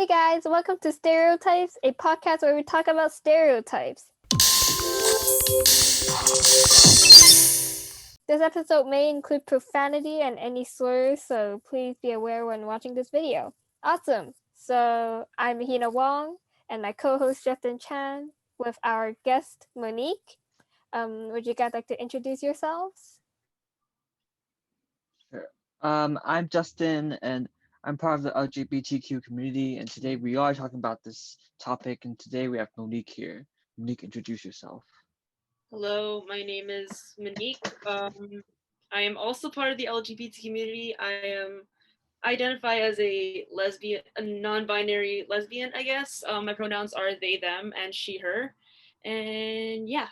guys, welcome to Stereotypes, a podcast where we talk about stereotypes. This episode may include profanity and any slurs, so please be aware when watching this video. Awesome! So I'm Mahina Wong and my co-host Justin Chan with our guest Monique. Would you guys like to introduce yourselves? Sure. I'm Justin, and I'm part of the LGBTQ community, and today we are talking about this topic, and today we have Monique here. Monique, introduce yourself. Hello, my name is Monique. I am also part of the LGBT community. I identify as a lesbian, a non-binary lesbian, I guess. My pronouns are they, them, and she, her. And yeah.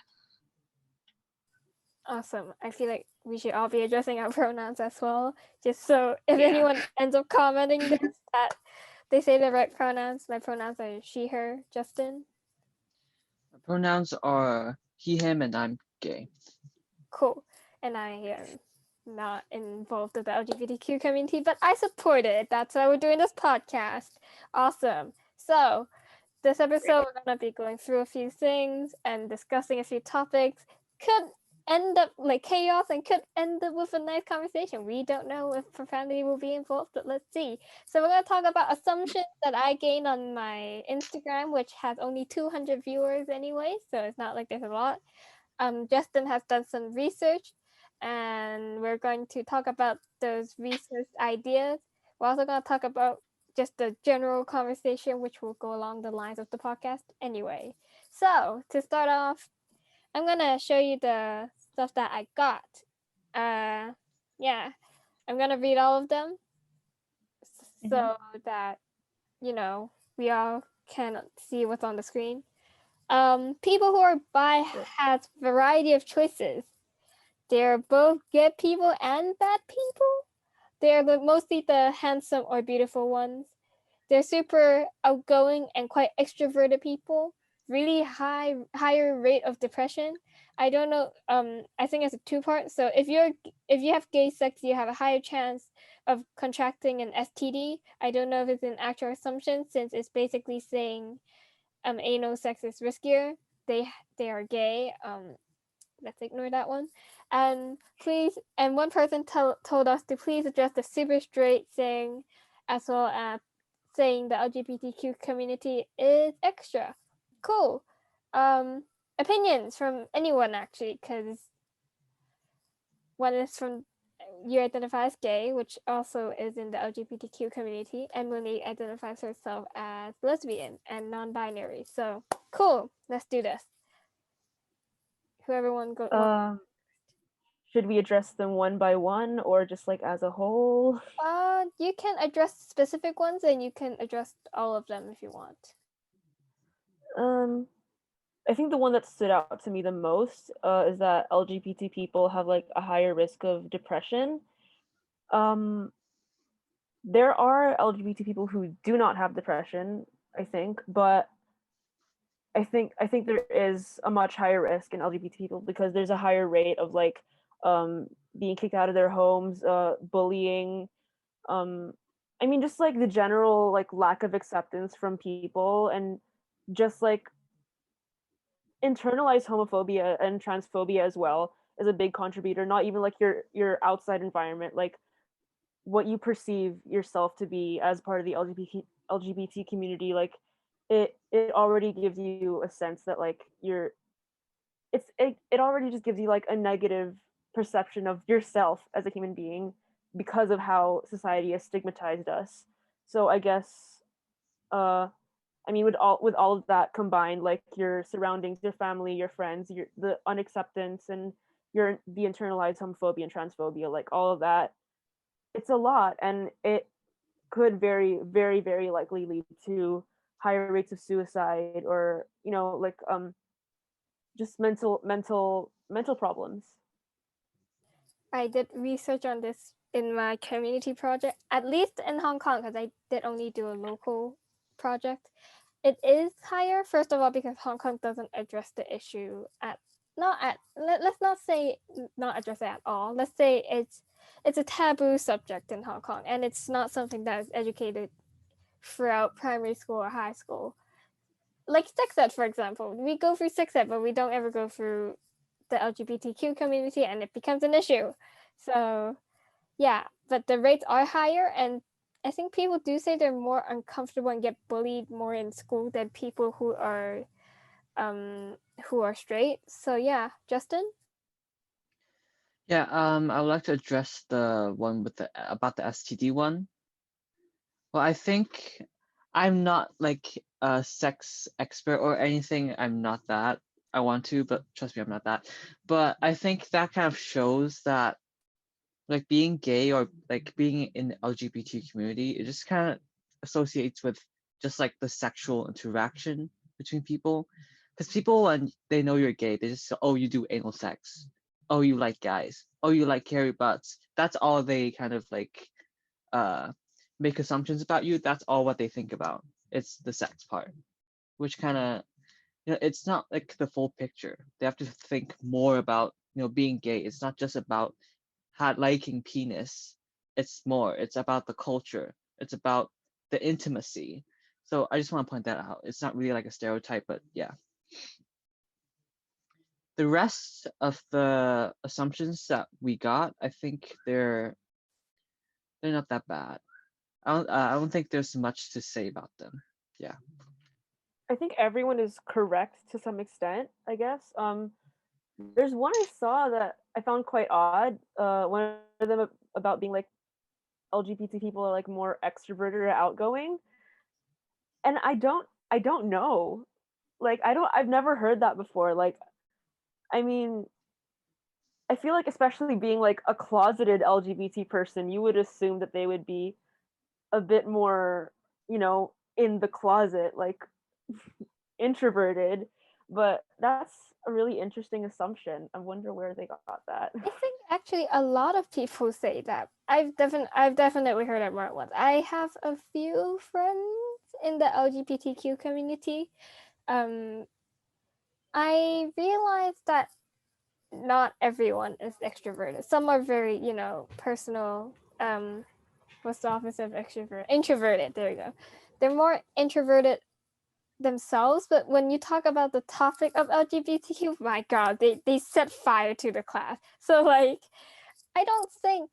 Awesome. I feel like we should all be addressing our pronouns as well, just so if anyone ends up commenting this, that they say the right pronouns. My pronouns are she, her, Justin. My pronouns are he, him, and I'm gay. Cool. And I am not involved with the LGBTQ community, but I support it. That's why we're doing this podcast. Awesome. So this episode, we're going to be going through a few things and discussing a few topics. Could end up like chaos and could end up with a nice conversation. We don't know if profanity will be involved, but let's see. So we're going to talk about assumptions that I gained on my Instagram, which has only 200 viewers anyway, so it's not like there's a lot. Justin has done some research, and we're going to talk about those research ideas. We're also going to talk about just the general conversation, which will go along the lines of the podcast anyway. So to start off, I'm going to show you the stuff that I got. Yeah, I'm going to read all of them so that, we all can see what's on the screen. People who are bi has variety of choices. They're both good people and bad people. They're mostly the handsome or beautiful ones. They're super outgoing and quite extroverted people. Really higher rate of depression. I don't know. I think it's a two-part. So if you have gay sex, you have a higher chance of contracting an STD. I don't know if it's an actual assumption since it's basically saying anal sex is riskier. They are gay. Let's ignore that one. And one person told us to please address the super straight thing, as well as saying the LGBTQ community is extra. Cool. Opinions from anyone actually, because one is from you identify as gay, which also is in the LGBTQ community. Emily identifies herself as lesbian and non-binary. So cool. Let's do this. Whoever one go. Should we address them one by one or just like as a whole? You can address specific ones and you can address all of them if you want. I think the one that stood out to me the most is that LGBT people have like a higher risk of depression. There are LGBT people who do not have depression, I think, but I think there is a much higher risk in LGBT people because there's a higher rate of like being kicked out of their homes, bullying, I mean just like the general like lack of acceptance from people, and just like internalized homophobia and transphobia as well is a big contributor. Not even like your outside environment, like what you perceive yourself to be as part of the LGBT community, like it already gives you a sense that like it already just gives you like a negative perception of yourself as a human being because of how society has stigmatized us. So I guess I mean with all of that combined, like your surroundings, your family, your friends, the unacceptance, and the internalized homophobia and transphobia, like all of that, it's a lot, and it could very, very, very likely lead to higher rates of suicide, or like just mental problems. I did research on this in my community project, at least in Hong Kong, because I did only do a local project. It is higher, first of all, because Hong Kong doesn't address the issue let's not say not address it at all. Let's say it's a taboo subject in Hong Kong, and it's not something that is educated throughout primary school or high school. Like sex ed, for example. We go through sex ed, but we don't ever go through the LGBTQ community, and it becomes an issue. So yeah, but the rates are higher, and I think people do say they're more uncomfortable and get bullied more in school than people who are straight. So yeah, Justin? Yeah, I would like to address the one with the about the STD one. Well, I think I'm not like a sex expert or anything. I'm not that. I want to, but trust me, I'm not that. But I think that kind of shows that like being gay or like being in the LGBT community, it just kind of associates with just like the sexual interaction between people. Because people, when they know you're gay, they just say, oh, you do anal sex. Oh, you like guys. Oh, you like hairy butts. That's all they kind of like uh make assumptions about you. That's all what they think about. It's the sex part, which kind of, it's not like the full picture. They have to think more about, being gay. It's not just about liking penis. It's more. It's about the culture. It's about the intimacy. So I just want to point that out. It's not really like a stereotype, but yeah. The rest of the assumptions that we got, I think they're not that bad. I don't think there's much to say about them. Yeah. I think everyone is correct to some extent, I guess. There's one I saw that I found quite odd. One of them about being like LGBT people are like more extroverted or outgoing. And I don't know. Like I've never heard that before. Like I mean, I feel like especially being like a closeted LGBT person, you would assume that they would be a bit more, in the closet, like introverted, but that's a really interesting assumption. I wonder where they got that. I think actually a lot of people say that. I've definitely heard it more once. I have a few friends in the LGBTQ community. Um, I realized that not everyone is extroverted. Some are very, personal. What's the opposite of extrovert? Introverted. There you go. They're more introverted themselves, but when you talk about the topic of LGBTQ, my God, they set fire to the class. So like, I don't think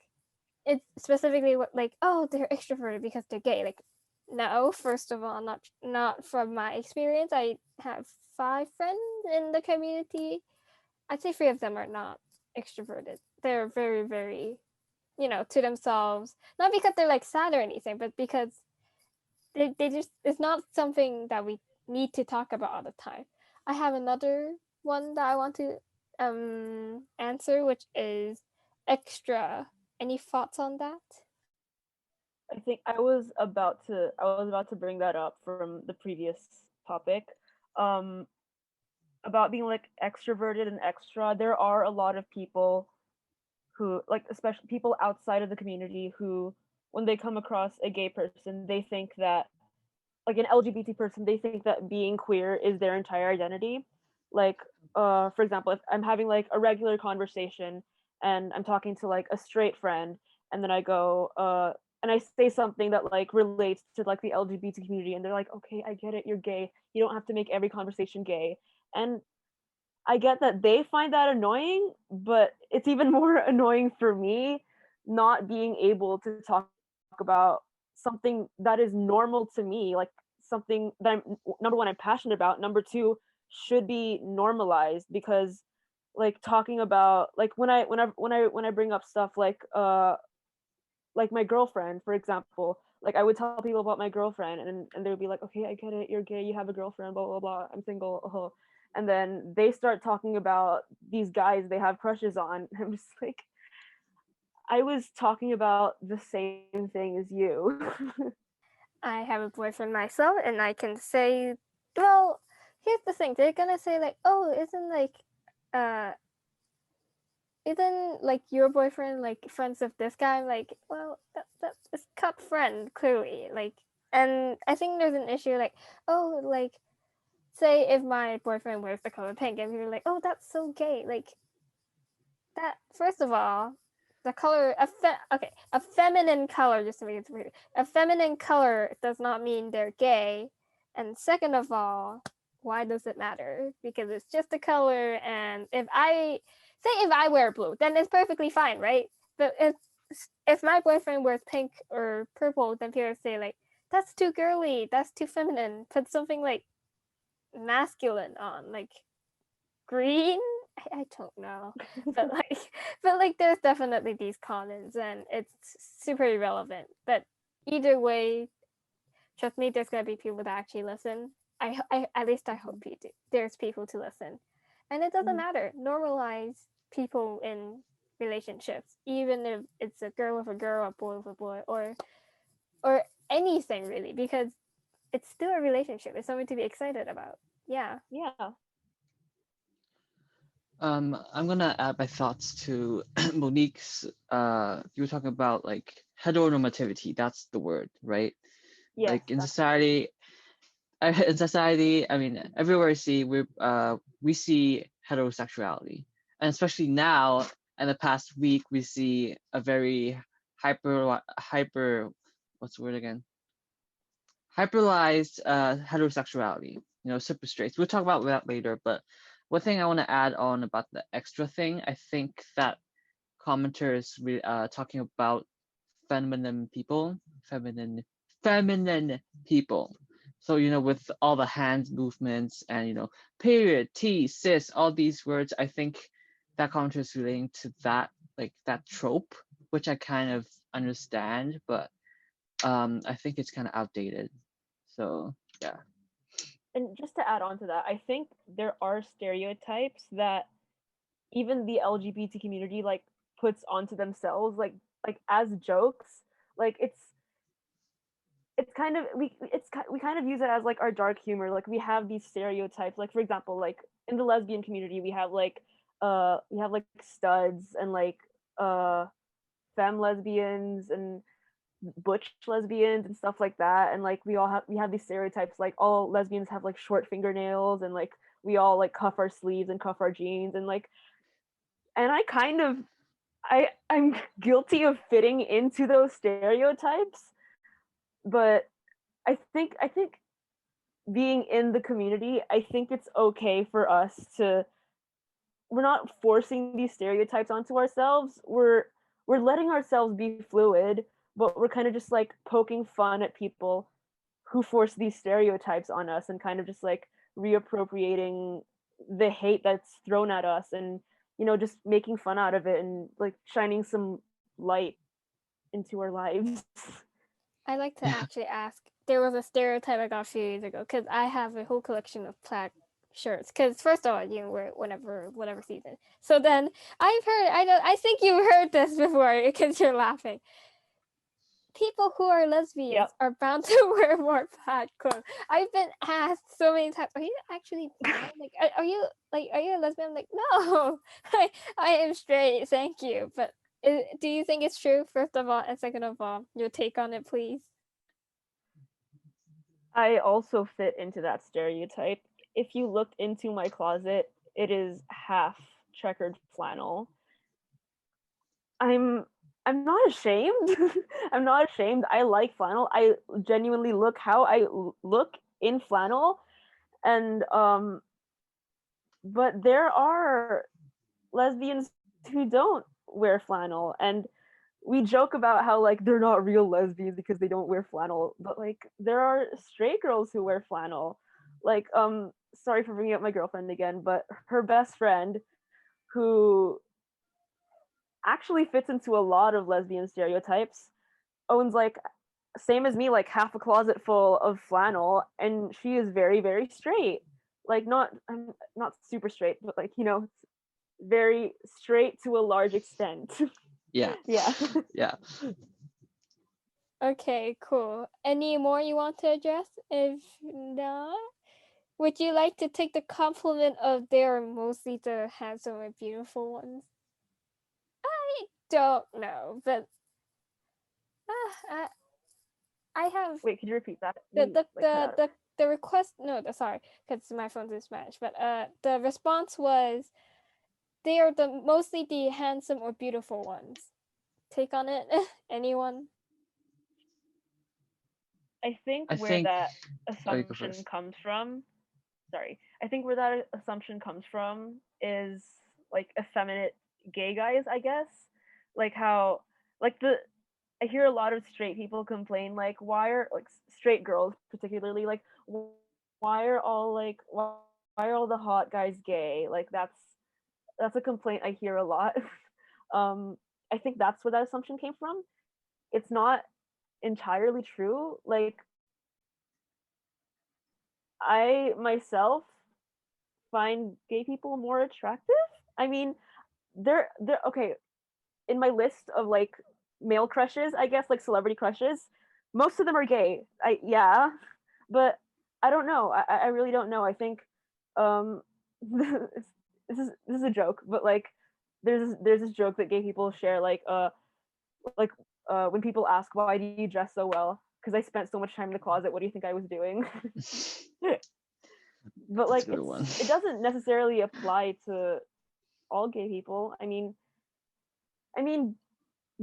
it's specifically like, oh, they're extroverted because they're gay. Like, no, first of all, not from my experience. I have 5 friends in the community. I'd say 3 of them are not extroverted. They're very, very, to themselves. Not because they're like sad or anything, but because they just, it's not something that we need to talk about all the time. I have another one that I want to answer, which is extra. Any thoughts on that? I think I was about to bring that up from the previous topic. Um about being like extroverted and extra. There are a lot of people who like, especially people outside of the community, who when they come across a gay person, they think that, like an LGBT person, they think that being queer is their entire identity. Like, for example, if I'm having like a regular conversation and I'm talking to like a straight friend, and then I go, and I say something that like relates to like the LGBT community, and they're like, okay, I get it, you're gay. You don't have to make every conversation gay. And I get that they find that annoying, but it's even more annoying for me not being able to talk about something that is normal to me, like something that I'm, number one, I'm passionate about. Number two, should be normalized, because like talking about, like when I bring up stuff like my girlfriend, for example, like I would tell people about my girlfriend, and they would be like, okay, I get it, you're gay, you have a girlfriend, blah blah blah, I'm single, and then they start talking about these guys they have crushes on. I'm just like, I was talking about the same thing as you. I have a boyfriend myself, and I can say, well, here's the thing. They're gonna say like, oh, uh, isn't like your boyfriend like friends with this guy? I'm like, well, that is cut friend clearly. Like, and I think there's an issue like, oh, like, say if my boyfriend wears the color pink, and you're like, oh, that's so gay. Like that. First of all, the color a feminine color, just to make it clear, a feminine color does not mean they're gay. And second of all, why does it matter? Because it's just a color, and if I wear blue, then it's perfectly fine, right? But if my boyfriend wears pink or purple, then people say like, that's too girly, that's too feminine. Put something like masculine on, like green. I don't know, but there's definitely these comments, and it's super irrelevant. But either way, trust me, there's gonna be people that actually listen. I at least I hope there's people to listen, and it doesn't matter. Normalize people in relationships, even if it's a girl with a girl, a boy with a boy, or anything really, because it's still a relationship. It's something to be excited about. Yeah. I'm gonna add my thoughts to Monique's. You were talking about like heteronormativity. That's the word, right? Yes, like in society, I mean, everywhere we see heterosexuality, and especially now in the past week, we see a very hyper, what's the word again? Hyperalized heterosexuality. You know, super straight. We'll talk about that later. But one thing I want to add on about the extra thing, I think that commenters talking about feminine people. So, you know, with all the hand movements and, you know, period, T, cis, all these words, I think that commentary is relating to that, like that trope, which I kind of understand, but I think it's kind of outdated. So, yeah. And just to add on to that, I think there are stereotypes that even the LGBT community like puts onto themselves, like as jokes. Like it's kind of we kind of use it as like our dark humor. Like we have these stereotypes. Like for example, like in the lesbian community, we have like studs and like femme lesbians and butch lesbians and stuff like that. And like we have these stereotypes, like all lesbians have like short fingernails, and like we all like cuff our sleeves and cuff our jeans, and like, and I kind of I'm guilty of fitting into those stereotypes. But I think being in the community, I think it's okay for us to, we're not forcing these stereotypes onto ourselves. We're letting ourselves be fluid, but we're kind of just like poking fun at people who force these stereotypes on us, and kind of just like reappropriating the hate that's thrown at us, and you know, just making fun out of it, and like shining some light into our lives. I like to actually ask. There was a stereotype I got a few years ago, because I have a whole collection of plaid shirts. Because first of all, you can wear it whatever season. So then I think you've heard this before because you're laughing. People who are lesbians are bound to wear more plaid clothes. I've been asked so many times, "Are you actually bi? Like, are you a lesbian?" I'm like, no, I am straight. Thank you. But do you think it's true? First of all, and second of all, your take on it, please. I also fit into that stereotype. If you looked into my closet, it is half checkered flannel. I'm not ashamed. I'm not ashamed. I like flannel. I genuinely look how I look in flannel, and but there are lesbians who don't wear flannel, and we joke about how like they're not real lesbians because they don't wear flannel, but like there are straight girls who wear flannel. Like sorry for bringing up my girlfriend again, but her best friend, who actually fits into a lot of lesbian stereotypes, owns like, same as me, like half a closet full of flannel, and she is very very straight. Like I'm not super straight, but like, you know, very straight to a large extent. Yeah. Yeah. Yeah. Okay, cool. Any more you want to address? If not, would you like to take the compliment of they're mostly the handsome and beautiful ones? I don't know, but I have Wait, could you repeat that? the You, the like, cut the out. the request. No, sorry, because my phone's in Spanish. But the response was they are the mostly the handsome or beautiful ones. take on it? Anyone? I think I where think that oh, you go assumption first. comes from, sorry, I think where that assumption comes from is like effeminate gay guys, I guess. Like how, like I hear a lot of straight people complain, like, why are, like, straight girls particularly, like, why are all, like, why are all the hot guys gay? Like, that's a complaint I hear a lot. I think that's where that assumption came from. It's not entirely true. Like, I myself find gay people more attractive. I mean, they're okay. In my list of like male crushes, I guess, like celebrity crushes, most of them are gay. Yeah, but I don't know. I really don't know. I think um this is a joke, but like there's this joke that gay people share, like when people ask, why do you dress so well? Because I spent so much time in the closet. What do you think I was doing? But That's like a good one. it doesn't necessarily apply to all gay people. I mean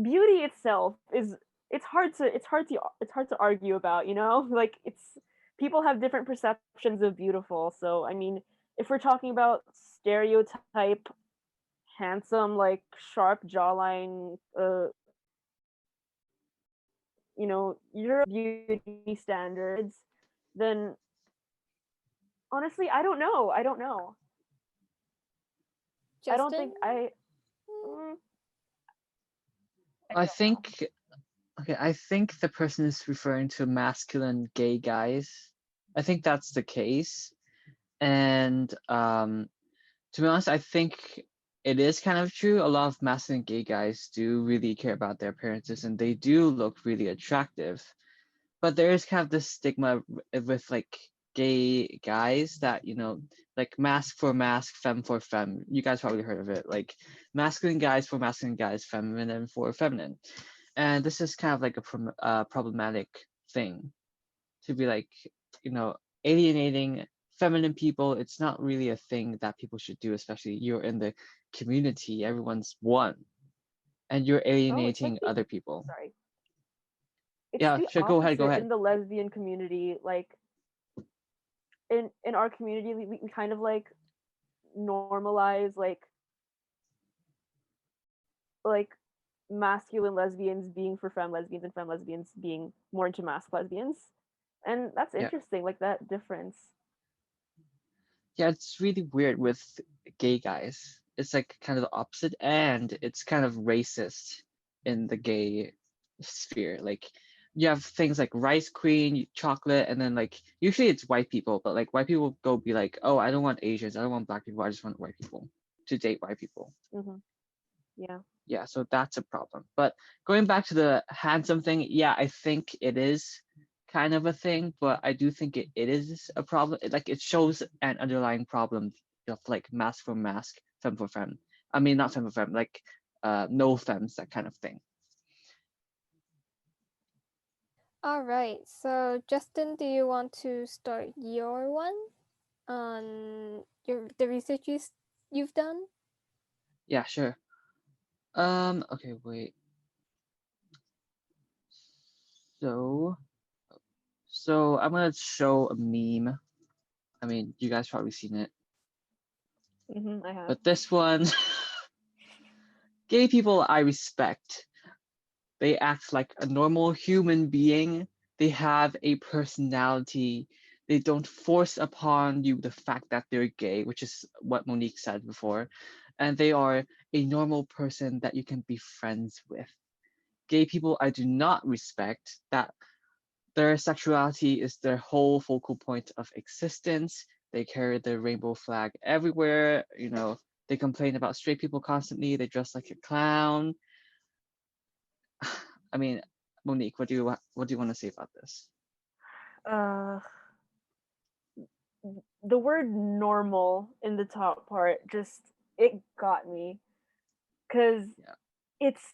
beauty itself is, it's hard to argue about, you know? Like, it's, people have different perceptions of beautiful. So I mean, if we're talking about stereotype handsome, like sharp jawline, your beauty standards, then honestly, I don't know. I don't Justin? think I Mm, mm, I I don't know. think okay, I think the person is referring to masculine gay guys. I think that's the case. And to be honest, I think it is kind of true. A lot of masculine gay guys do really care about their appearances and they do look really attractive. But there is kind of this stigma with like gay guys that, like mask for mask, femme for femme. You guys probably heard of it. Like masculine guys for masculine guys, feminine for feminine. And this is kind of like a problematic thing to be like, you know, alienating feminine people. It's not really a thing that people should do, especially you're in the community, everyone's one, and you're Oh, it's like alienating the other people. sorry. It's Yeah, the sure, go ahead, go opposite ahead. in the lesbian community. Like, in our community, we kind of like normalize like masculine lesbians being for femme lesbians and femme lesbians being more into mask lesbians. And that's Yeah. interesting, like that difference. Yeah, it's really weird with gay guys. It's like kind of the opposite, and it's kind of racist in the gay sphere. Like you have things like rice queen, chocolate, and then like usually it's white people, but like white people go be like, oh, I don't want Asians, I don't want black people, I just want white people to date white people. Hmm. Yeah. Yeah, so that's a problem. But going back to the handsome thing, yeah, I think it is kind of a thing, but I do think it is a problem. Like it shows an underlying problem of like mask for mask, femme for femme. I mean, not femme for femme, like no femmes, that kind of thing. all right. So, Justin, do you want to start your one on the research you've done? Yeah, sure. Okay, wait. So, I'm gonna show a meme. I mean, you guys probably seen it, I have. but this one, gay people I respect. They act like a normal human being. They have a personality. They don't force upon you the fact that they're gay, which is what Monique said before. And they are a normal person that you can be friends with. Gay people I do not respect, that their sexuality is their whole focal point of existence. They carry the rainbow flag everywhere. They complain about straight people constantly. They dress like a clown. I mean, Monique, what do you want to say about this? uh the word normal in the top part, just, it got me, because Yeah. it's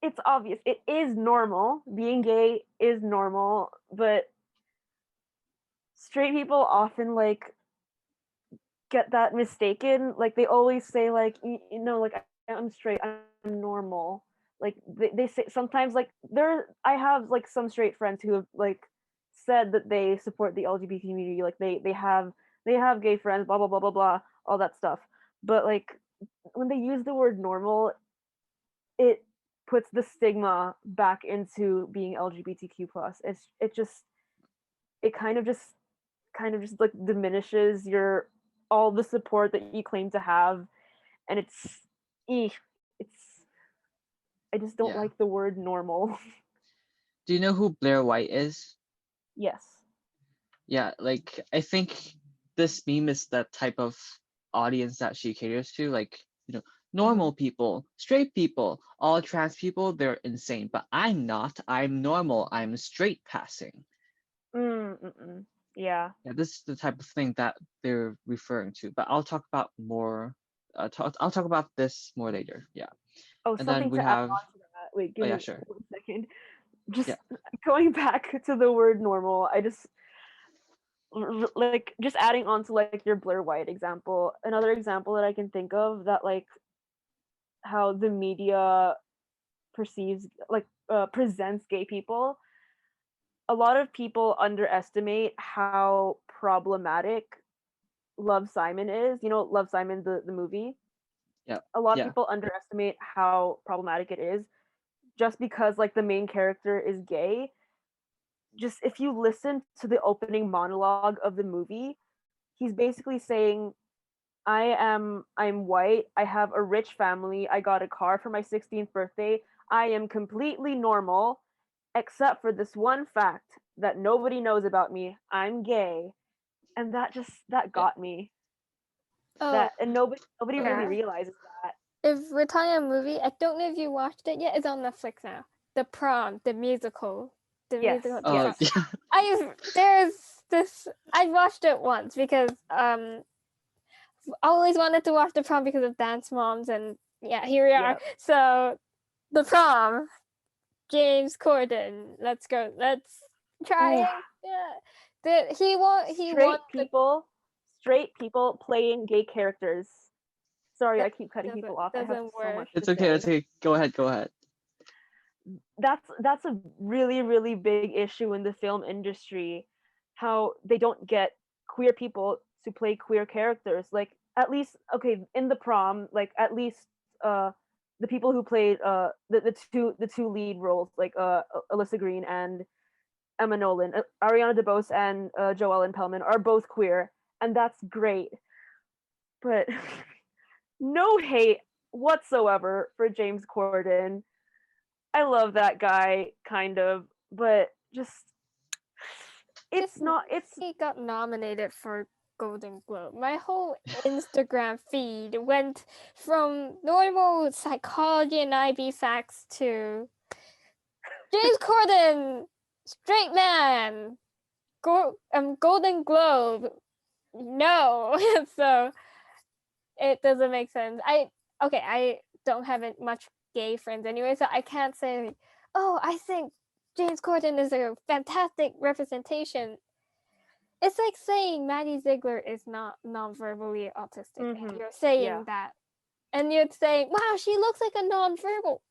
it's obvious it is normal, being gay is normal, but straight people often like get that mistaken. Like, they always say, like, like, I'm straight, I'm normal. Like they say sometimes, like I have like some straight friends who have like said that they support the LGBT community, like they have gay friends, blah blah blah blah blah, all that stuff. But like when they use the word normal, it puts the stigma back into being LGBTQ plus. It kind of just like diminishes your all the support that you claim to have, and it's I just don't Yeah. like the word normal. Do you know who Blair White is? Yes. Yeah, like I think this meme is the type of audience that she caters to. Like, normal people, straight people, all trans people, they're insane. But I'm not. I'm normal. I'm straight passing. Yeah. Yeah, this is the type of thing that they're referring to. But I'll talk about more. I'll talk about this more later. Yeah, Oh, and then something we to add have. on to that. Wait, Oh give yeah, me sure. 1 second. Just Yeah. going back to the word normal, I just like just adding on to like your Blair White example. Another example that I can think of that like how the media perceives like presents gay people. A lot of people underestimate how problematic Love Simon is. You know, Love Simon, the movie. Yeah. A lot of Yeah. people underestimate how problematic it is just because like the main character is gay. Just if you listen to the opening monologue of the movie, he's basically saying, I'm white, I have a rich family, I got a car for my 16th birthday, I am completely normal, except for this one fact that nobody knows about me. I'm gay. And that Yeah. got me. Oh, That and nobody really yeah. realizes that. If we're talking a movie, I don't know if you watched it yet. It's on Netflix now. The Prom, the musical, the Yes. musical. The Oh song. yeah. There's this. I watched it once because I always wanted to watch the Prom because of Dance Moms, and yeah, here we are. Yep. So the Prom, James Corden. Let's go. Let's try Ooh, it. Yeah. He won the. straight people playing gay characters. Sorry, I That keep cutting doesn't people off. I have doesn't so work. much to It's okay. say. It's okay. Go ahead. Go ahead. That's a really really big issue in the film industry, how they don't get queer people to play queer characters. Like at least okay in the Prom, like at least the people who played the two lead roles, like Alyssa Green and Emma Nolan, Ariana DeBose and Joellen Pellman are both queer, and that's great. But no hate whatsoever for James Corden. I love that guy, kind of, but just it's Just not. It's he got nominated for Golden Globe. My whole Instagram feed went from normal psychology and IB facts to James Corden, straight man, Golden Globe. No, so it doesn't make sense. I don't have much gay friends anyway, so I can't say, oh, I think James Corden is a fantastic representation. It's like saying Maddie Ziegler is not non-verbally autistic, and you're saying yeah. that, and you're saying, wow, she looks like a non-verbal.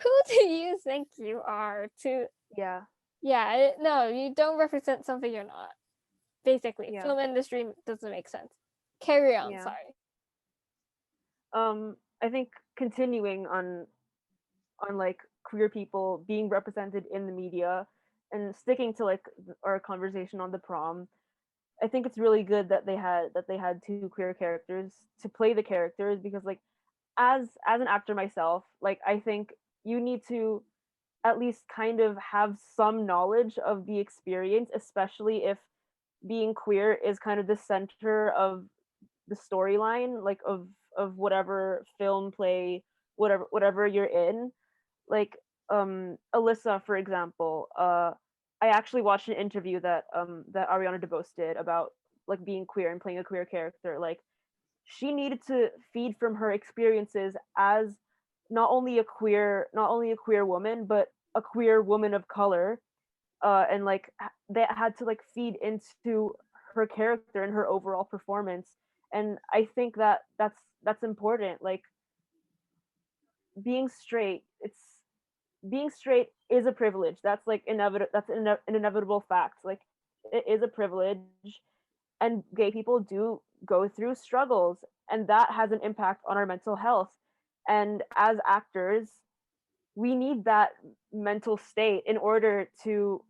Who do you think you are to? Yeah. Yeah, no, you don't represent something you're not. Basically, Yeah. film industry doesn't make sense. Carry on. Yeah. Sorry. I think continuing on like queer people being represented in the media and sticking to like our conversation on the Prom, I think it's really good that they had two queer characters to play the characters, because like as an actor myself, like I think you need to at least kind of have some knowledge of the experience, especially if being queer is kind of the center of the storyline, like of whatever film, play, whatever you're in. Like Alyssa, for example, I actually watched an interview that Ariana DeBose did about like being queer and playing a queer character. Like she needed to feed from her experiences as not only a queer woman, but a queer woman of color, and like that had to like feed into her character and her overall performance. And I think that that's important. Like being straight, being straight is a privilege. That's like an inevitable fact. Like it is a privilege, and gay people do go through struggles, and that has an impact on our mental health. And as actors, we need that mental state in order to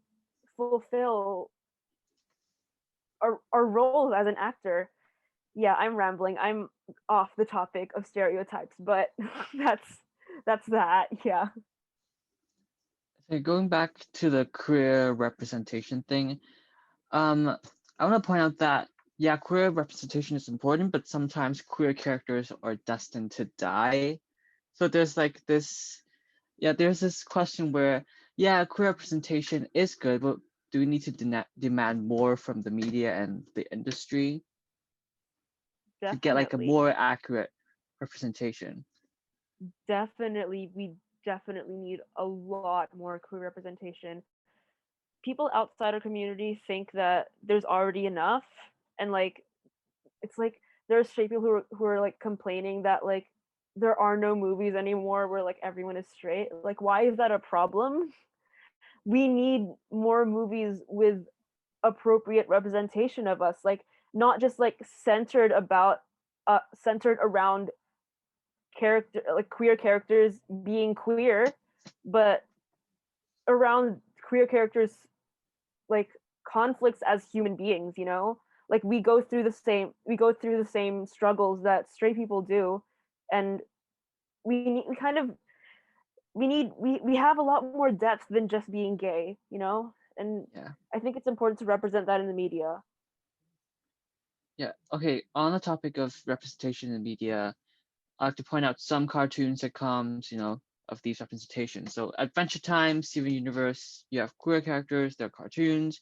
fulfill our roles as an actor. Yeah, I'm rambling. I'm off the topic of stereotypes, but that's that. Yeah. So going back to the queer representation thing, I want to point out that yeah, queer representation is important, but sometimes queer characters are destined to die. So there's like this, yeah, there's this question where yeah, queer representation is good, but do we need to demand more from the media and the industry to get like a Definitely. more accurate representation? Definitely, we definitely need a lot more queer representation. People outside our community think that there's already enough, and like it's like there's straight people who are like complaining that like there are no movies anymore where like everyone is straight. Like, why is that a problem? We need more movies with appropriate representation of us, like not just like centered around character, like queer characters being queer, but around queer characters like conflicts as human beings, you know? Like we go through the same struggles that straight people do, and we kind of we have a lot more depth than just being gay, you know? And Yeah. I think it's important to represent that in the media. Yeah. Okay. On the topic of representation in media, I like to point out some cartoons, sitcoms, of these representations. So Adventure Time, Steven Universe, you have queer characters, they're cartoons.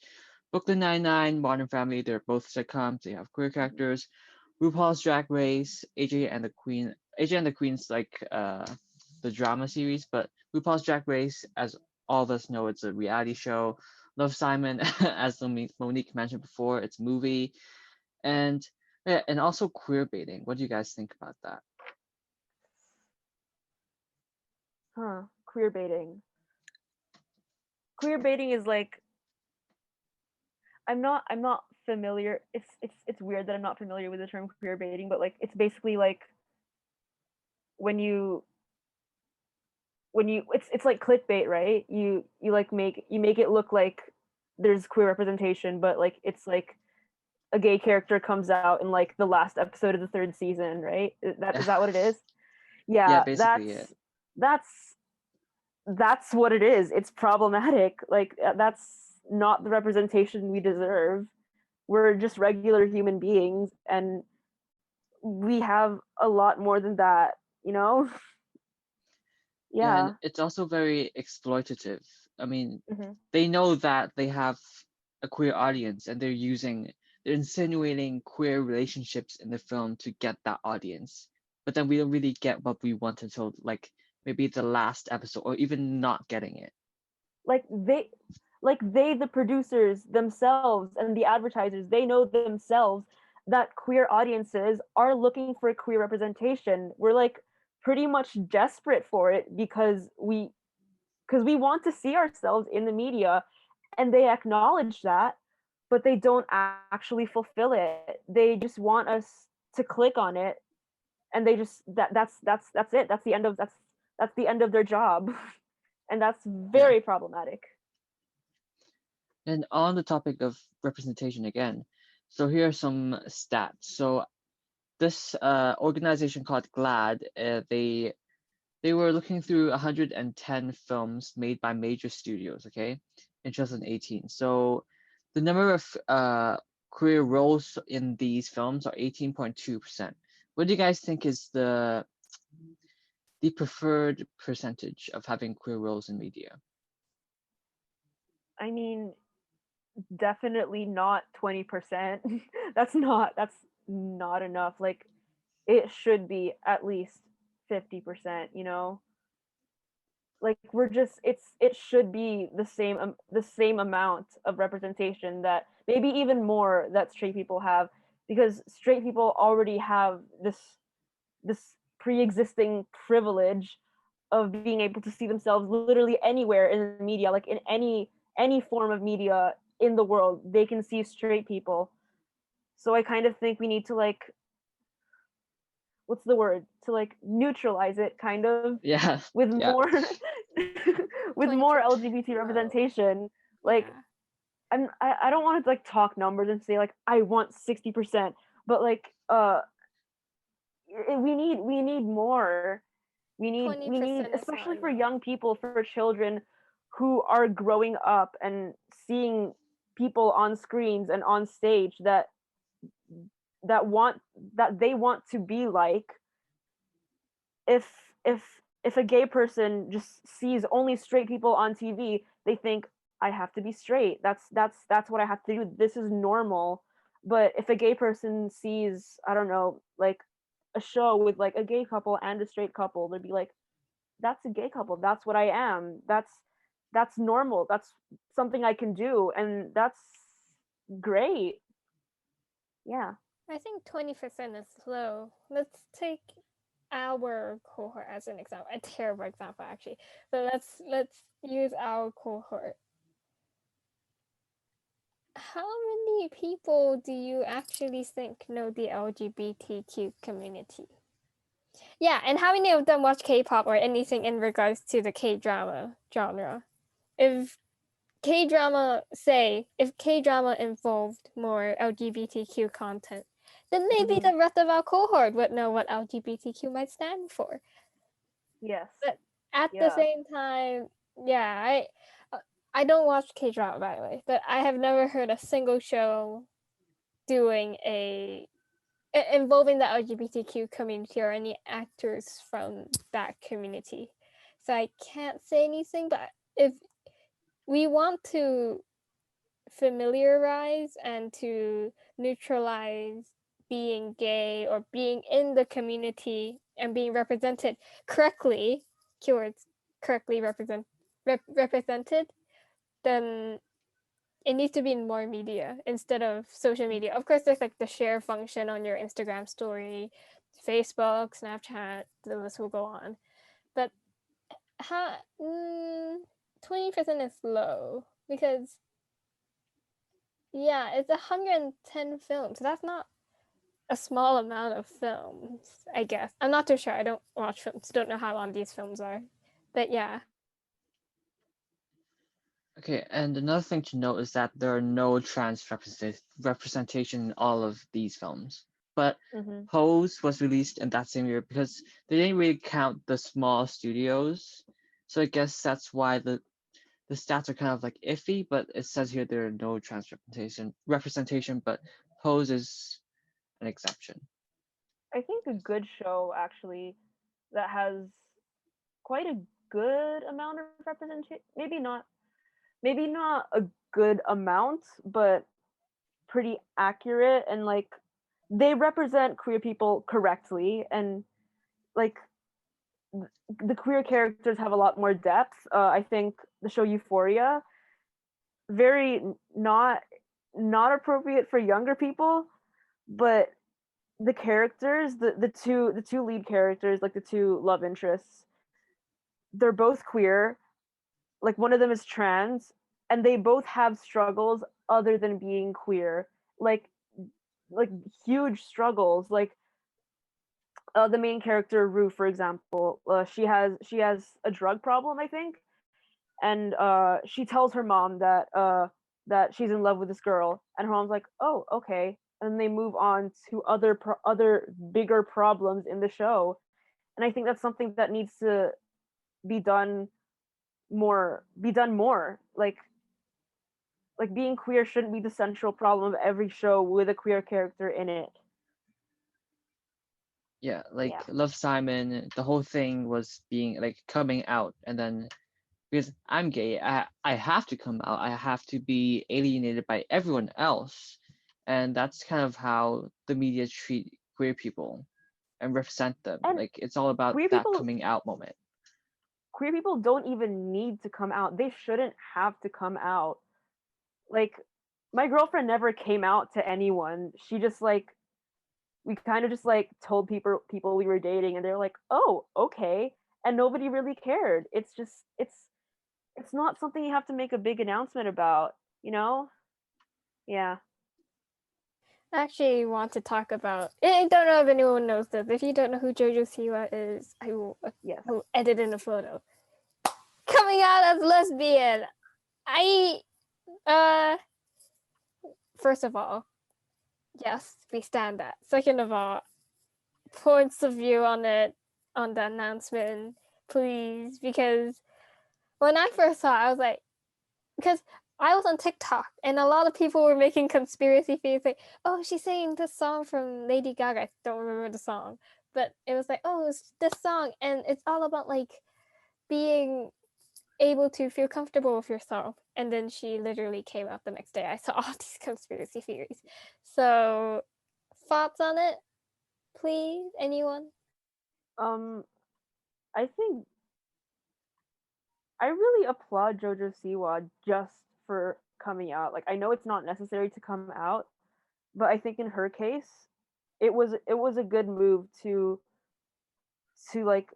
Brooklyn Nine-Nine, Modern Family, they're both sitcoms, they have queer characters. RuPaul's Drag Race, AJ and the Queen's like the drama series, but RuPaul's Drag Race, as all of us know, it's a reality show. Love Simon, as Monique mentioned before, it's a movie. And yeah, and also queer baiting. What do you guys think about that? Queer baiting. Queer baiting is like I'm not familiar. It's weird that I'm not familiar with the term queer baiting, but like it's basically like when you it's like clickbait, right? You like make it look like there's queer representation, but like it's like a gay character comes out in like the last episode of the third season, right? Is that what it is? Yeah, Yeah, basically it. that's that's what it is. It's problematic. Like that's not the representation we deserve. We're just regular human beings, and we have a lot more than that, you know? Yeah, and Yeah. it's also very exploitative. I mean, Hmm. they know that they have a queer audience and they're insinuating queer relationships in the film to get that audience. But then we don't really get what we want until like maybe the last episode or even not getting it. Like they the producers themselves and the advertisers, they know themselves that queer audiences are looking for queer representation. We're like pretty much desperate for it because we want to see ourselves in the media, and they acknowledge that, but they don't actually fulfill it. They just want us to click on it, and they just that's it. That's the end of their job. And that's Yeah. very problematic. And on the topic of representation again, so here are some stats. So this organization called GLAD, they were looking through 110 films made by major studios, okay, in 2018. So the number of queer roles in these films are 18.2%. What do you guys think is the preferred percentage of having queer roles in media? I mean, definitely not 20%. That's not enough. Like it should be at least 50%, you know? Like we're just it should be the same amount of representation, that maybe even more, that straight people have, because straight people already have this pre-existing privilege of being able to see themselves literally anywhere in the media, like in any form of media in the world, they can see straight people. So I kind of think we need to like, what's the word, to like neutralize it kind of Yeah. with Yeah. more with more 20% LGBT representation. Like Yeah. I don't want to like talk numbers and say like I want 60%, but like we need more. We need 20% is not especially for enough. young people, for children who are growing up and seeing people on screens and on stage that want that they want to be like. if if if a gay person just sees only straight people on TV, they think I have to be straight. That's what I have to do. This is normal. But if a gay person sees, I don't know, like a show with like a gay couple and a straight couple, they'd be like, that's a gay couple. That's what I am. That's normal. That's something I can do, and that's great. Yeah. I think 20% is low. Let's take our cohort as an example. A terrible example, actually. But let's use our cohort. How many people do you actually think know the LGBTQ community? Yeah, and how many of them watch K-pop or anything in regards to the K-drama genre? If K-drama involved more LGBTQ content, then maybe the rest of our cohort would know what LGBTQ might stand for. Yes. But at the same time, yeah, I don't watch K-drama, by the way, but I have never heard a single show doing involving the LGBTQ community or any actors from that community. So I can't say anything, but if we want to familiarize and to neutralize being gay or being in the community and being represented correctly, keywords correctly represented, then it needs to be in more media instead of social media. Of course, there's like the share function on your Instagram story, Facebook, Snapchat, the list will go on. But 20% is low because yeah, it's 110 films. That's not a small amount of films, I guess. I'm not too sure. I don't watch films. Don't know how long these films are. But yeah. Okay, and another thing to note is that there are no trans representation in all of these films. But Pose was released in that same year because they didn't really count the small studios. So I guess that's why the stats are kind of like iffy, but it says here there are no trans representation, but Pose is an exception. I think a good show actually that has quite a good amount of representation, maybe not a good amount, but pretty accurate, and like they represent queer people correctly, and like the queer characters have a lot more depth. I think the show Euphoria, very not appropriate for younger people, but the characters, the two lead characters, like the two love interests, they're both queer. Like one of them is trans, and they both have struggles other than being queer. Like huge struggles. Like the main character Rue, for example, she has a drug problem, I think, and she tells her mom that she's in love with this girl, and her mom's like, "Oh, okay." And they move on to other bigger problems in the show, and I think that's something that needs to be done more. Like being queer shouldn't be the central problem of every show with a queer character in it. Yeah, like Love Simon, the whole thing was being like coming out, and then because I'm gay, I have to come out. I have to be alienated by everyone else, and that's kind of how the media treat queer people and represent them. And like it's all about that coming out moment. Queer people don't even need to come out. They shouldn't have to come out. Like my girlfriend never came out to anyone. She just we kind of just told people we were dating, and they're like, "Oh, okay." and nobody really cared. It's just it's not something you have to make a big announcement about, you know? Yeah. I actually want to talk about. I don't know if anyone knows this. If you don't know who Jojo Siwa is, I Yes. will edit in a photo. Coming out as lesbian. First of all, yes, we stand that. Second of all, points of view on it, on the announcement, please, because when I first saw it, I was like, because I was on TikTok and a lot of people were making conspiracy theories like, oh, she's singing this song from Lady Gaga. I don't remember the song, but it was like, oh, it's this song, and it's all about like being able to feel comfortable with yourself. And then she literally came out the next day. I saw all these conspiracy theories. So, thoughts on it, please? Anyone? I think I really applaud Jojo Siwa just for coming out. Like I know it's not necessary to come out, but I think in her case, it was a good move to like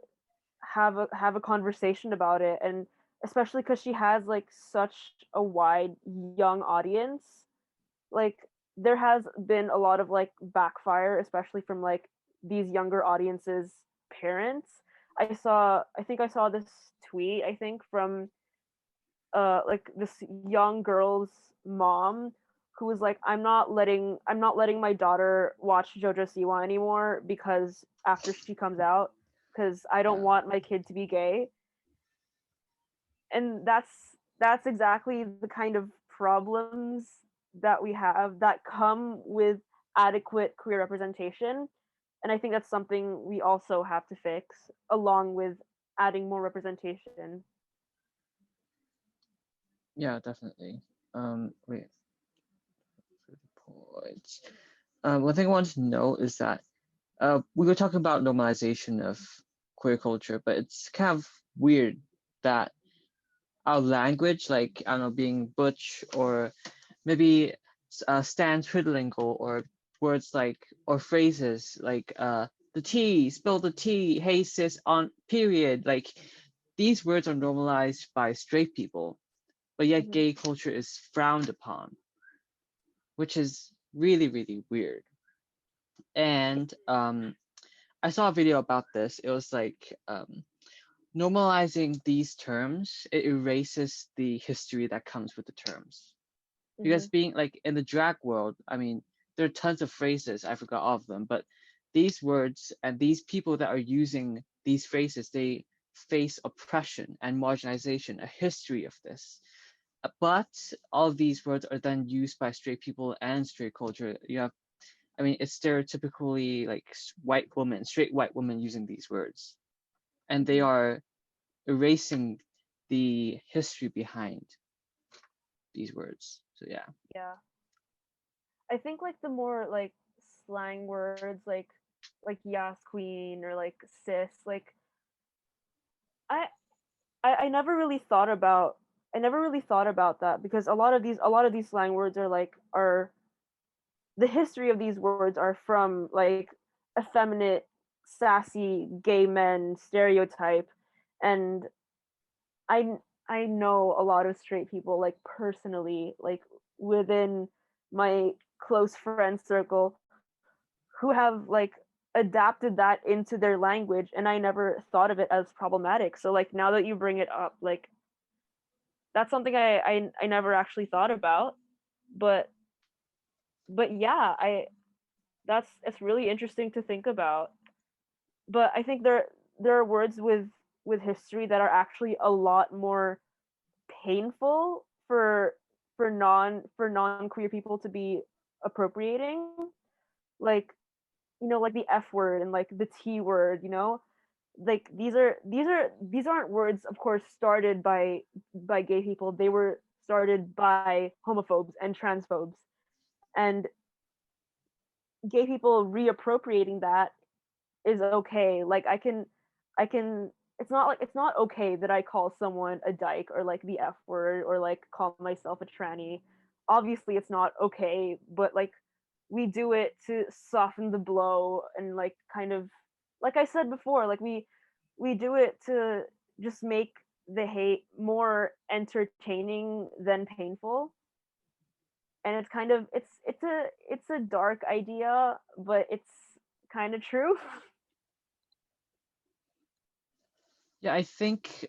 have a conversation about it, and especially because she has like such a wide young audience. Like there has been a lot of like backfire, especially from like these younger audiences parents. I think I saw this tweet, I think from like this young girl's mom who was like, I'm not letting my daughter watch Jojo Siwa anymore because after she comes out, because I don't Yeah. want my kid to be gay. And that's exactly the kind of problems that we have that come with adequate queer representation. And I think that's something we also have to fix, along with adding more representation. Yeah, definitely. Wait, points. One thing I wanted to know is that we were talking about normalization of queer culture, but it's kind of weird that our language, like I don't know, being butch or maybe Stan Twiddlingle or words like or phrases like the tea, spill the tea, hey sis on period, like these words are normalized by straight people, but yet Mhm. gay culture is frowned upon, which is really, really weird. And I saw a video about this. It was like normalizing these terms, it erases the history that comes with the terms. Because Mhm. being like in the drag world, I mean, there are tons of phrases, I forgot all of them, but these words and these people that are using these phrases, they face oppression and marginalization, a history of this. But all of these words are then used by straight people and straight culture. You have, I mean, it's stereotypically like white women, straight white women using these words, and they Mhm. are erasing the history behind these words. So yeah. Yeah. I think like the more like slang words like yas queen or like sis, like I I never really thought about that because a lot of these slang words are the history of these words are from like effeminate, sassy gay men stereotype, and I I know a lot of straight people like personally, like within my close friend circle who have like adapted that into their language, and I never thought of it as problematic. So like now that you bring it up, like that's something I never actually thought about. But yeah, I that's it's really interesting to think about. But I think there are words with history that are actually a lot more painful for non queer people to be appropriating, like like the F word and like the T word, like these aren't words, of course, started by gay people. They were started by homophobes and transphobes, and gay people reappropriating that is okay. Like I can it's not okay that I call someone a dyke or like the F word or like call myself a tranny. Obviously it's not okay, but like we do it to soften the blow and like kind of, like I said before, like we do it to just make the hate more entertaining than painful. And it's kind of it's a dark idea, but it's kind of true. Yeah, I think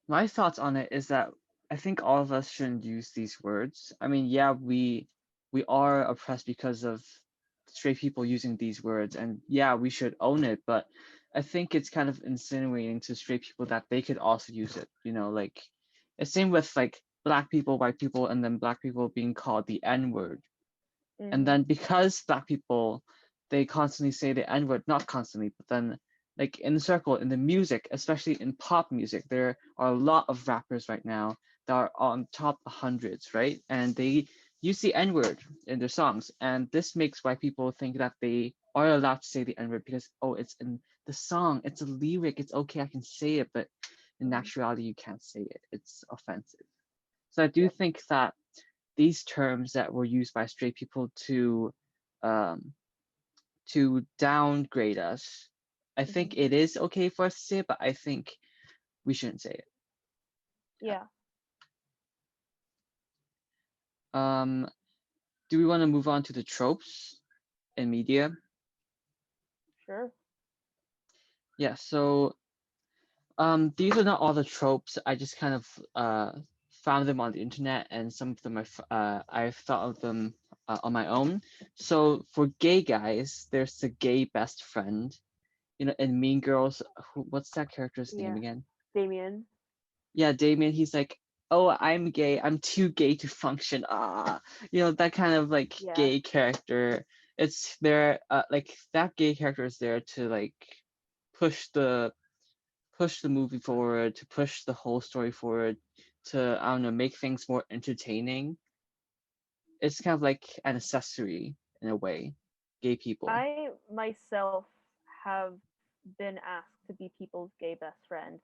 my thoughts on it is that I think all of us shouldn't use these words. I mean, yeah, we are oppressed because of straight people using these words, and yeah, we should own it. But I think it's kind of insinuating to straight people that they could also use it. You know, like it's same with like black people, white people, and then black people being called the N word. And then because black people, they constantly say the N word, not constantly, but then like in the circle, in the music, especially in pop music, there are a lot of rappers right now that are on top hundreds, right? And they use the N word in their songs. And this makes white people think that they are allowed to say the N word because, oh, it's in the song, it's a lyric, it's okay, I can say it, but in actuality, you can't say it. It's offensive. So I do Yep. think that these terms that were used by straight people um, to downgrade us, I think it is okay for us to say it, but I think we shouldn't say it. Yeah. Um, do we want to move on to the tropes in media? Sure. Yeah, so these are not all the tropes. I just kind of found them on the internet, and some of them I've thought of them on my own. So for gay guys, there's the gay best friend. You know, in Mean Girls, what's that character's name Yeah. again? Damien. Yeah, Damien. He's like, oh, I'm gay. I'm too gay to function. Ah, you know, that kind of like Yeah. gay character. It's there, like that gay character is there to like push the push the movie forward, to push the whole story forward, to I don't know, make things more entertaining. It's kind of like an accessory in a way. Gay people. I myself have been asked to be people's gay best friend.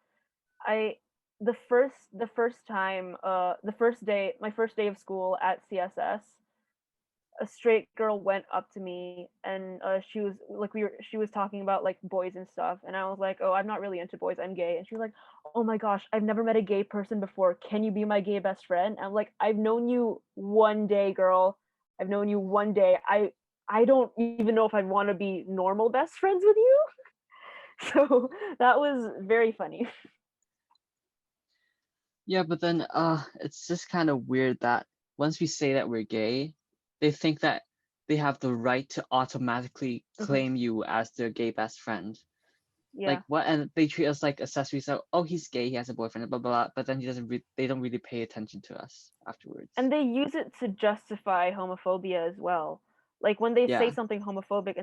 I the first time the first day my first day of school at CSS, a straight girl went up to me and she was talking about like boys and stuff, and I was like, oh, I'm not really into boys, I'm gay. And she was like, oh my gosh, I've never met a gay person before, can you be my gay best friend? And I'm like, I've known you one day, girl. I've known you one day. I don't even know if I'd want to be normal best friends with you. So that was very funny. Yeah, but then it's just kind of weird that once we say that we're gay, they think that they have the right to automatically claim you as their gay best friend. Yeah. Like what? And they treat us like accessories. So, oh, he's gay, he has a boyfriend, blah blah blah. But then he doesn't. They don't really pay attention to us afterwards. And they use it to justify homophobia as well. Like when they say Yeah, something homophobic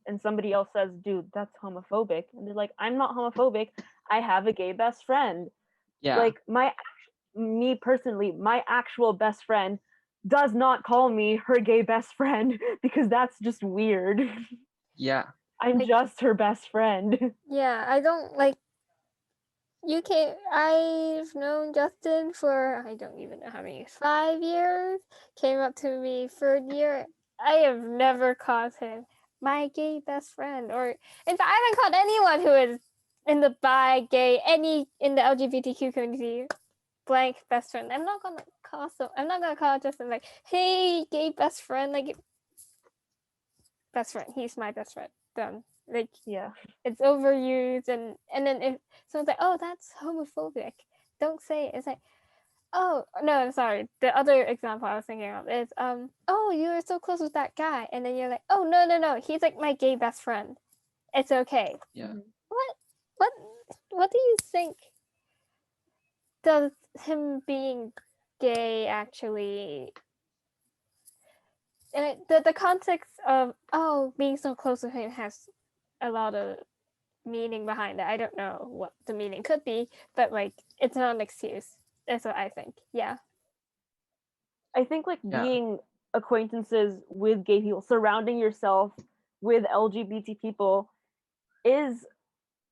and somebody else says, dude, that's homophobic, and they're like, I'm not homophobic, I have a gay best friend. yeah, Like me personally, my actual best friend does not call me her gay best friend because that's just weird. yeah, I'm Like- just her best friend. Yeah, I don't like I've known Justin for I don't even know how many, 5 years. Came up to me third year. I have never called him my gay best friend, or in fact, I haven't called anyone who is in the bi, gay, any in the LGBTQ community blank best friend. I'm not gonna call Justin like, hey, gay best friend, like best friend. He's my best friend. Done. Like Yeah. it's overused, and then if someone's like, oh, that's homophobic, don't say it. It's like, oh no, sorry, the other example I was thinking of is oh, you were so close with that guy, and then you're like, oh, no, he's like my gay best friend, it's okay. yeah. what what what do you think does him being gay actually, and the context of, oh, being so close with him has a lot of meaning behind it. I don't know what the meaning could be, but like it's not an excuse. That's what I think. Yeah. I think like Yeah. being acquaintances with gay people, surrounding yourself with LGBT people is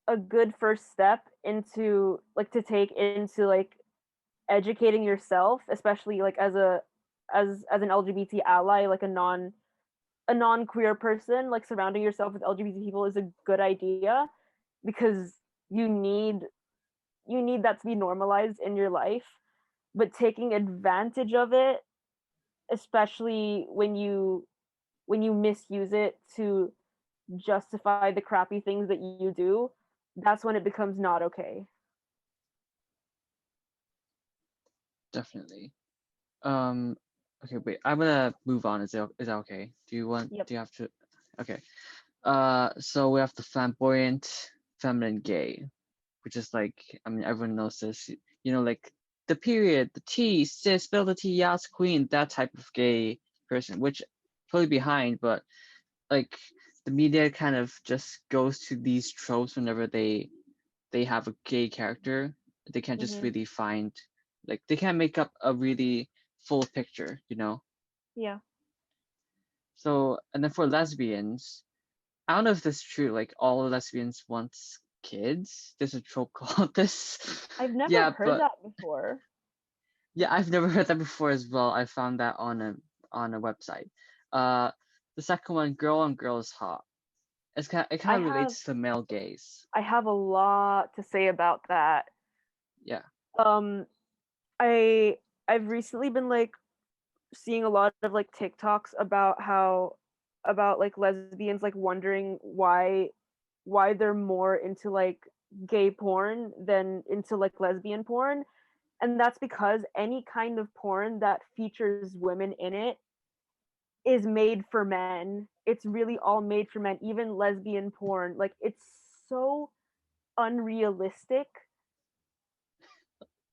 a good first step into like to take into like educating yourself, especially like as an LGBT ally, like a non queer person. Like surrounding yourself with LGBT people is a good idea because you need that to be normalized in your life, but taking advantage of it, especially when you misuse it to justify the crappy things that you do, that's when it becomes not okay. Definitely. Okay, wait. I'm gonna move on. Is that okay? Yep. Do you have to? Okay. So we have the flamboyant, feminine, gay, which is like, I mean, everyone knows this. You know, like the period, the tea, sis, spill the tea, yes, queen, that type of gay person, which totally behind, but like the media kind of just goes to these tropes whenever they have a gay character. They can't just Mhm. really find, like, they can't make up a really full picture, you know? Yeah. So, and then for lesbians, I don't know if this is true, like all lesbians want kids. There's a trope called this. I've never Yeah, heard but that before. yeah, I've never heard that before as well. I found that on a website. Uh, the second one, girl on girl is hot. It I kind of have relates to male gaze. I have a lot to say about that. Yeah. Um I I've recently been like seeing a lot of like TikToks about about like lesbians like wondering why they're more into like gay porn than into like lesbian porn, and that's because any kind of porn that features women in it is made for men. It's really all made for men, even lesbian porn. Like it's so unrealistic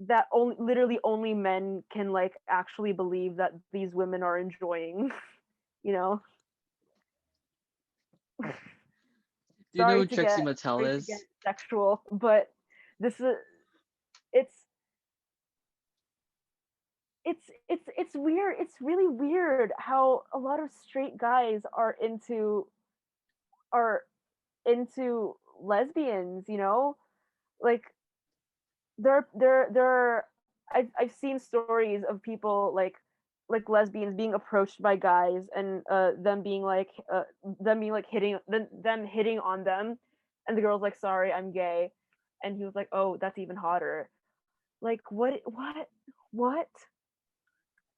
that only literally only men can like actually believe that these women are enjoying, you know. Do you know who Trixie Mattel Sorry to get is? sexual, but this is it's it's weird. It's really weird how a lot of straight guys are into lesbians, you know? Like there I've seen stories of people like lesbians being approached by guys and them being like them hitting on them, and the girl's like, sorry, I'm gay, and he was like, oh, that's even hotter. Like what?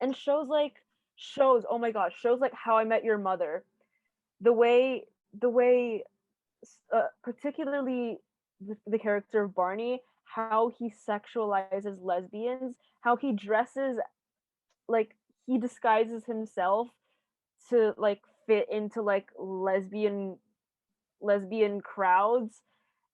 And shows, oh my gosh, shows like How I Met Your Mother, the way particularly the character of Barney, how he sexualizes lesbians, how he dresses, like he disguises himself to like fit into like lesbian crowds,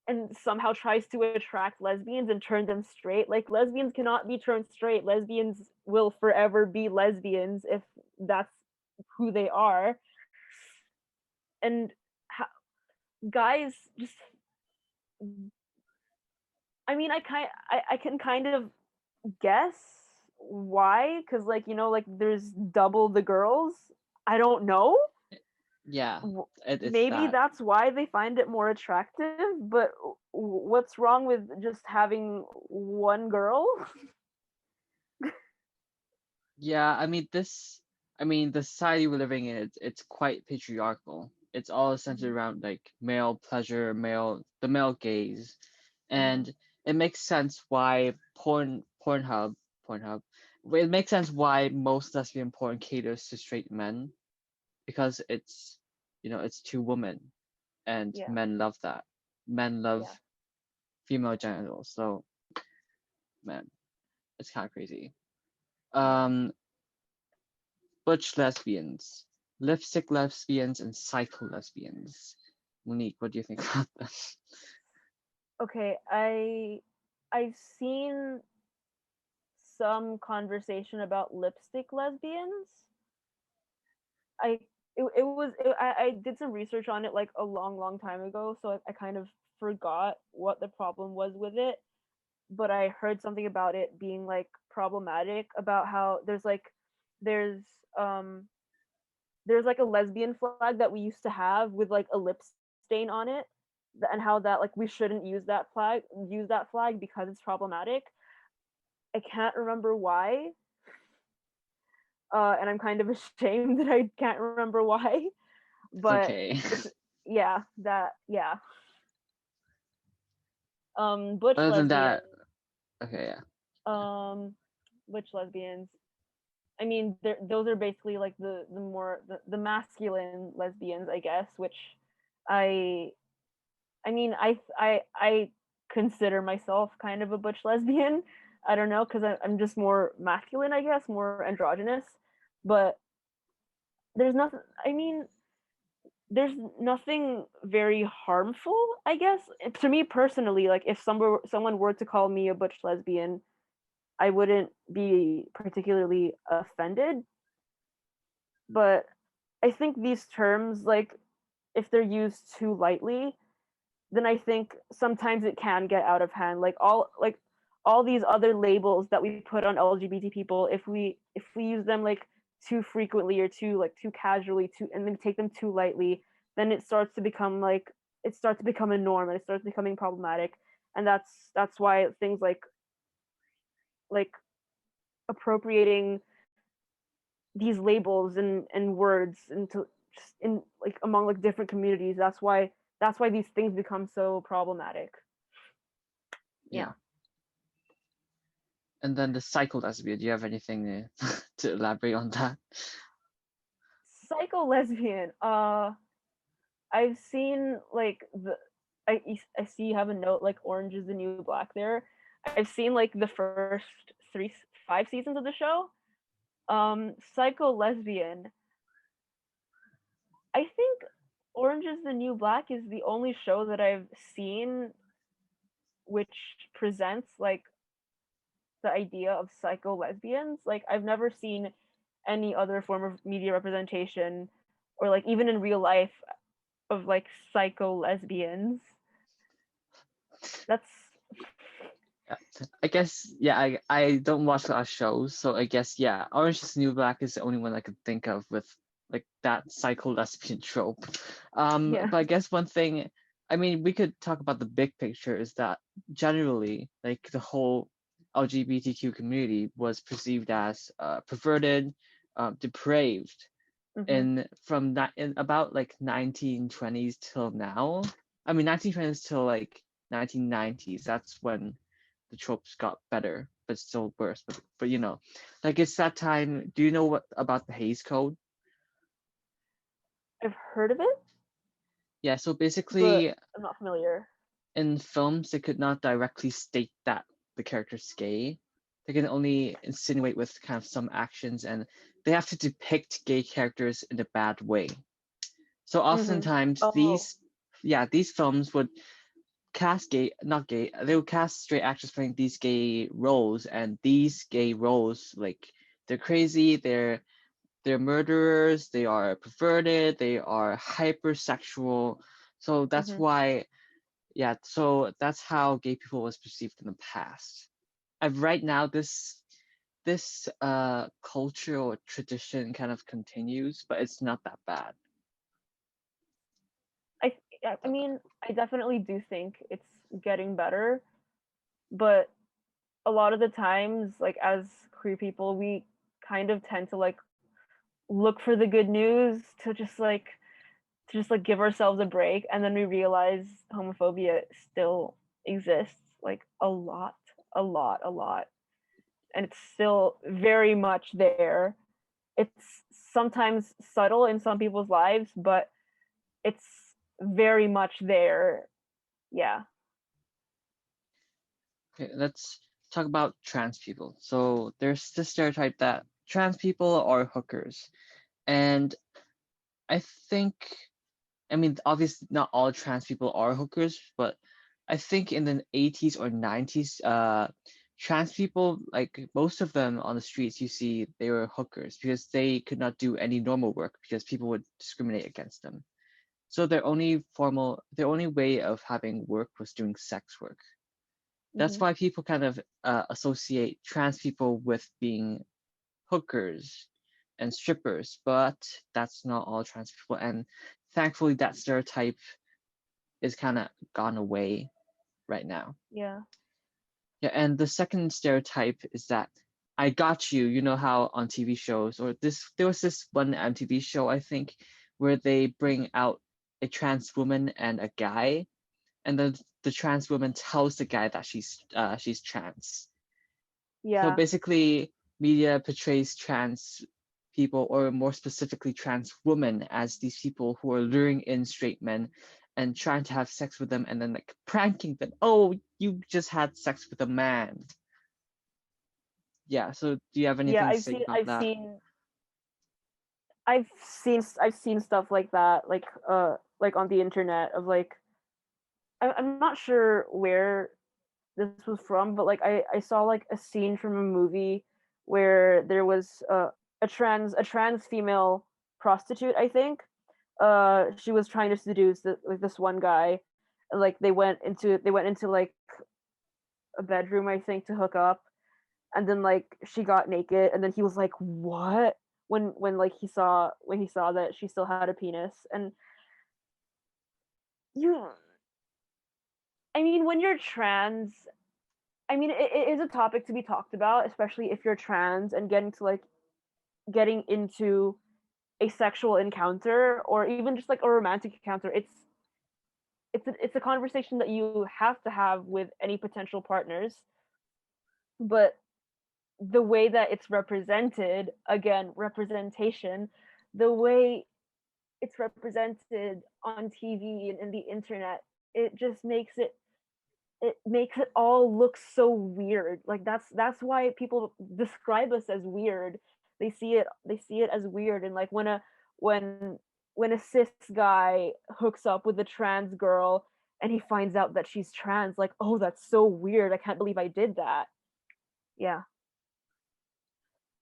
and somehow tries to attract lesbians and turn them straight. Like lesbians cannot be turned straight. Lesbians will forever be lesbians if that's who they are. And guys just, I mean, I can kind of guess why, because like, you know, like there's double the girls. I don't know. Yeah, it's Maybe that. that's why they find it more attractive, but what's wrong with just having one girl? Yeah, I mean, the society we're living in, it's quite patriarchal. It's all centered around like male pleasure, the male gaze, Mhm. and it makes sense why Pornhub, it makes sense why most lesbian porn caters to straight men, because it's, you know, it's two women, and Yeah, men love that. Men love yeah. female genitals, so man, it's kind of crazy. Yeah. Um, Butch lesbians, lipstick lesbians, and psycho lesbians. Monique, what do you think about this? Okay, I've seen some conversation about lipstick lesbians. I I did some research on it like a long time ago, so I kind of forgot what the problem was with it. But I heard something about it being like problematic, about how there's um there's like a lesbian flag that we used to have with like a lip stain on it, and how that like we shouldn't use that flag because it's problematic. I can't remember why, and I'm kind of ashamed that I can't remember why. It's But okay. it's, yeah, that, yeah. Butch Other than lesbian. that, okay, yeah. Butch lesbians. I mean, those are basically like the more the masculine lesbians, I guess. Which I mean, I consider myself kind of a butch lesbian. I don't know, because I'm just more masculine, I guess, more androgynous. But there's nothing. I mean, there's nothing very harmful, I guess, to me personally. Like, if someone were to call me a butch lesbian, I wouldn't be particularly offended. But I think these terms, like, if they're used too lightly, then I think sometimes it can get out of hand. Like all these other labels that we put on LGBT people, if we use them like too frequently or too casually, and then take them too lightly, then it starts to become a norm, and it starts becoming problematic. And that's why things like appropriating these labels and words into just in like among like different communities, that's why these things become so problematic. Yeah. And then the psycho lesbian. Do you have anything to elaborate on that? Psycho lesbian. I've seen like I see you have a note like Orange is the New Black there. I've seen like the first 5 seasons of the show. Psycho lesbian. I think Orange is the New Black is the only show that I've seen which presents like the idea of psycho lesbians. Like, I've never seen any other form of media representation, or like even in real life, of like psycho lesbians. That's Yeah. I guess, yeah, I don't watch a lot of shows, so I guess, yeah, Orange is the New Black is the only one I could think of with like that psycho lesbian trope. yeah. But I guess one thing, I mean, we could talk about the big picture, is that generally, like, the whole LGBTQ community was perceived as perverted, depraved, Mm-hmm. from that in about like 1920s till now. I mean, 1920s till like 1990s. That's when the tropes got better, but still worse. But you know, like, it's that time. Do you know what about the Hays Code? I've heard of it, Yeah, so but basically, I'm not familiar. in films, they could not directly state that the character's gay. They can only insinuate with kind of some actions, and they have to depict gay characters in a bad way. So Mm-hmm. oftentimes Oh. these films would cast gay, not gay, they would cast straight actors playing these gay roles, and these gay roles, like, they're crazy, they're murderers, they are perverted, they are hypersexual. So that's Mm-hmm. why, yeah, so that's how gay people was perceived in the past. Right now, this culture or tradition kind of continues, but it's not that bad. I I mean, I definitely do think it's getting better, but a lot of the times, like as queer people, we kind of tend to like look for the good news to just like give ourselves a break, and then we realize homophobia still exists, like a lot, and it's still very much there. It's sometimes subtle in some people's lives, but it's very much there. Yeah. Okay, let's talk about trans people. So there's this stereotype that trans people are hookers. And I think, I mean, obviously not all trans people are hookers, but I think in the 80s or 90s, trans people, like most of them on the streets, you see they were hookers because they could not do any normal work because people would discriminate against them. So their only way of having work was doing sex work. That's Hmm. why people kind of associate trans people with being hookers and strippers, but that's not all trans people. And thankfully, that stereotype is kind of gone away right now. Yeah. Yeah, and the second stereotype is that I got you. You know how on TV shows, or there was this one MTV show, I think, where they bring out a trans woman and a guy, and then the trans woman tells the guy that she's trans. Yeah. So basically, media portrays trans people, or more specifically trans women, as these people who are luring in straight men and trying to have sex with them, and then like pranking them. Oh, you just had sex with a man. Yeah. So do you have Yeah, anything to say about that? I've seen stuff like that, like on the internet of like I'm not sure where this was from, but like I saw like a scene from a movie where there was a trans female prostitute, I think. She was trying to seduce like this one guy, and like they went into like a bedroom, I think, to hook up, and then like she got naked, and then he was like, "What?" When like he saw that she still had a penis. And you I mean, when you're trans, I mean, it is a topic to be talked about, especially if you're trans and getting into a sexual encounter, or even just like a romantic encounter. It's a conversation that you have to have with any potential partners. But the way that it's represented, again, representation, the way it's represented on TV and in the internet, it just makes it all look so weird. Like that's why people describe us as weird. They see it as weird. And like when when a cis guy hooks up with a trans girl and he finds out that she's trans, like, oh, that's so weird. I can't believe I did that. Yeah.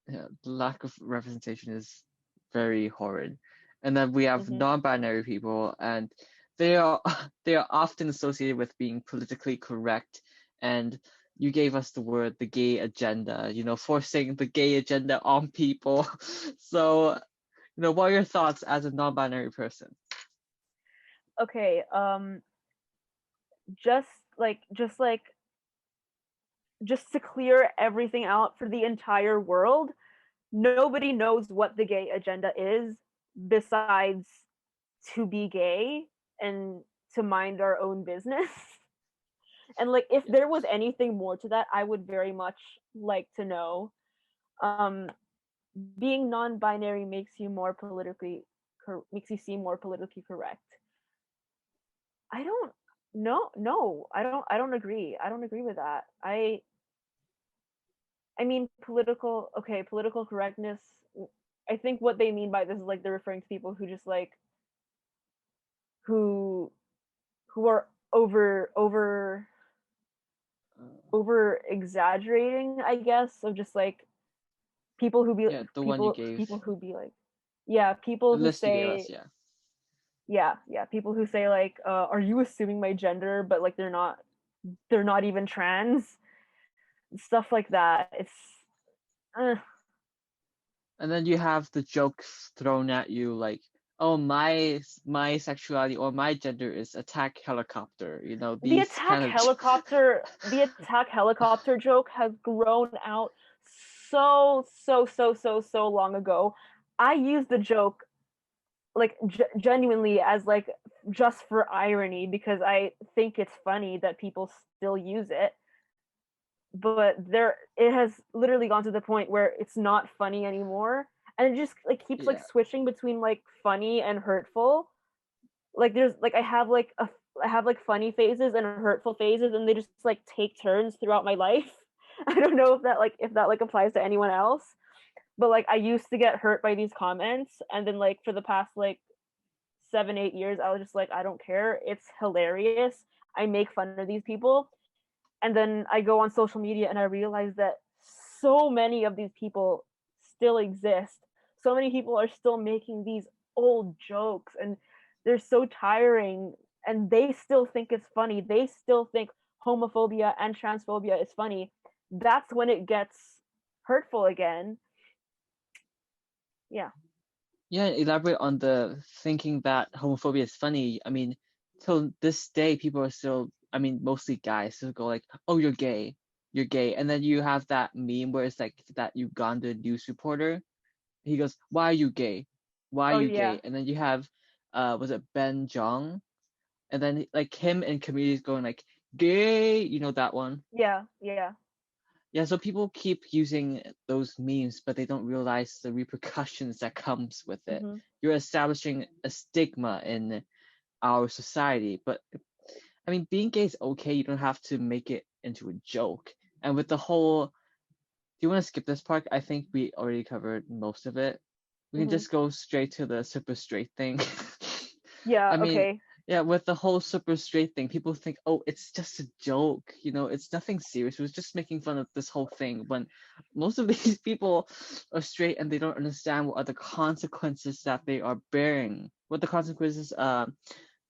Yeah, the lack of representation is very horrid. And then we have Mm-hmm. non-binary people, and they are they are often associated with being politically correct. And you gave us the word, the gay agenda, forcing the gay agenda on people. So, what are your thoughts as a non-binary person? Okay, just like just to clear everything out for the entire world, nobody knows what the gay agenda is besides to be gay and to mind our own business. And like, if there was anything more to that, I would very much like to know. um Being non-binary makes you seem more politically correct. I don't no, I don't agree. I don't agree with that. I mean, political correctness. I think what they mean by this is like they're referring to people who just like who who are over exaggerating, I guess, of just like people who be Yeah, the one you gave, people who be like, yeah, the people who list you gave us, say, yeah. people who say like, are you assuming my gender, but like they're not even trans, stuff like that. It's And then you have the jokes thrown at you like, oh, my sexuality or my gender is attack helicopter. the These attack kind of helicopter joke has grown out so long ago. I use the joke like genuinely as like just for irony, because I think it's funny that people still use it. But it has literally gone to the point where it's not funny anymore, and it just like keeps like yeah. switching between like funny and hurtful. Like there's like I have like funny phases and hurtful phases, and they just like take turns throughout my life. I don't know if that like applies to anyone else, but like I used to get hurt by these comments, and then like for the past like 7-8 years I was just like, I don't care, it's hilarious, I make fun of these people. And then I go on social media and I realize that so many of these people still exist. So many people are still making these old jokes, and they're so tiring, and they still think it's funny. They still think homophobia and transphobia is funny. That's when it gets hurtful again. Yeah. Yeah, elaborate on the thinking that homophobia is funny. I mean, till this day, people are still, I mean, mostly guys, still go like, oh, you're gay. You're gay. And then you have that meme where it's like that Uganda news reporter. He goes, why are you gay? Why are Oh you yeah. gay? And then you have, was it Ben Jong? and then like him in communities going like gay, you know that one. Yeah. Yeah, so people keep using those memes, but they don't realize the repercussions that comes with it. Mm-hmm. You're establishing a stigma in our society, but I mean, being gay is okay. You don't have to make it into a joke. And with the whole, do you want to skip this part? I think we already covered most of it. We can Mm-hmm. just go straight to the super straight thing. Yeah. I mean, Okay. yeah, with the whole super straight thing, people think, oh, it's just a joke. You know, it's nothing serious. We're just making fun of this whole thing. When most of these people are straight and they don't understand what are the consequences that they are bearing, what the consequences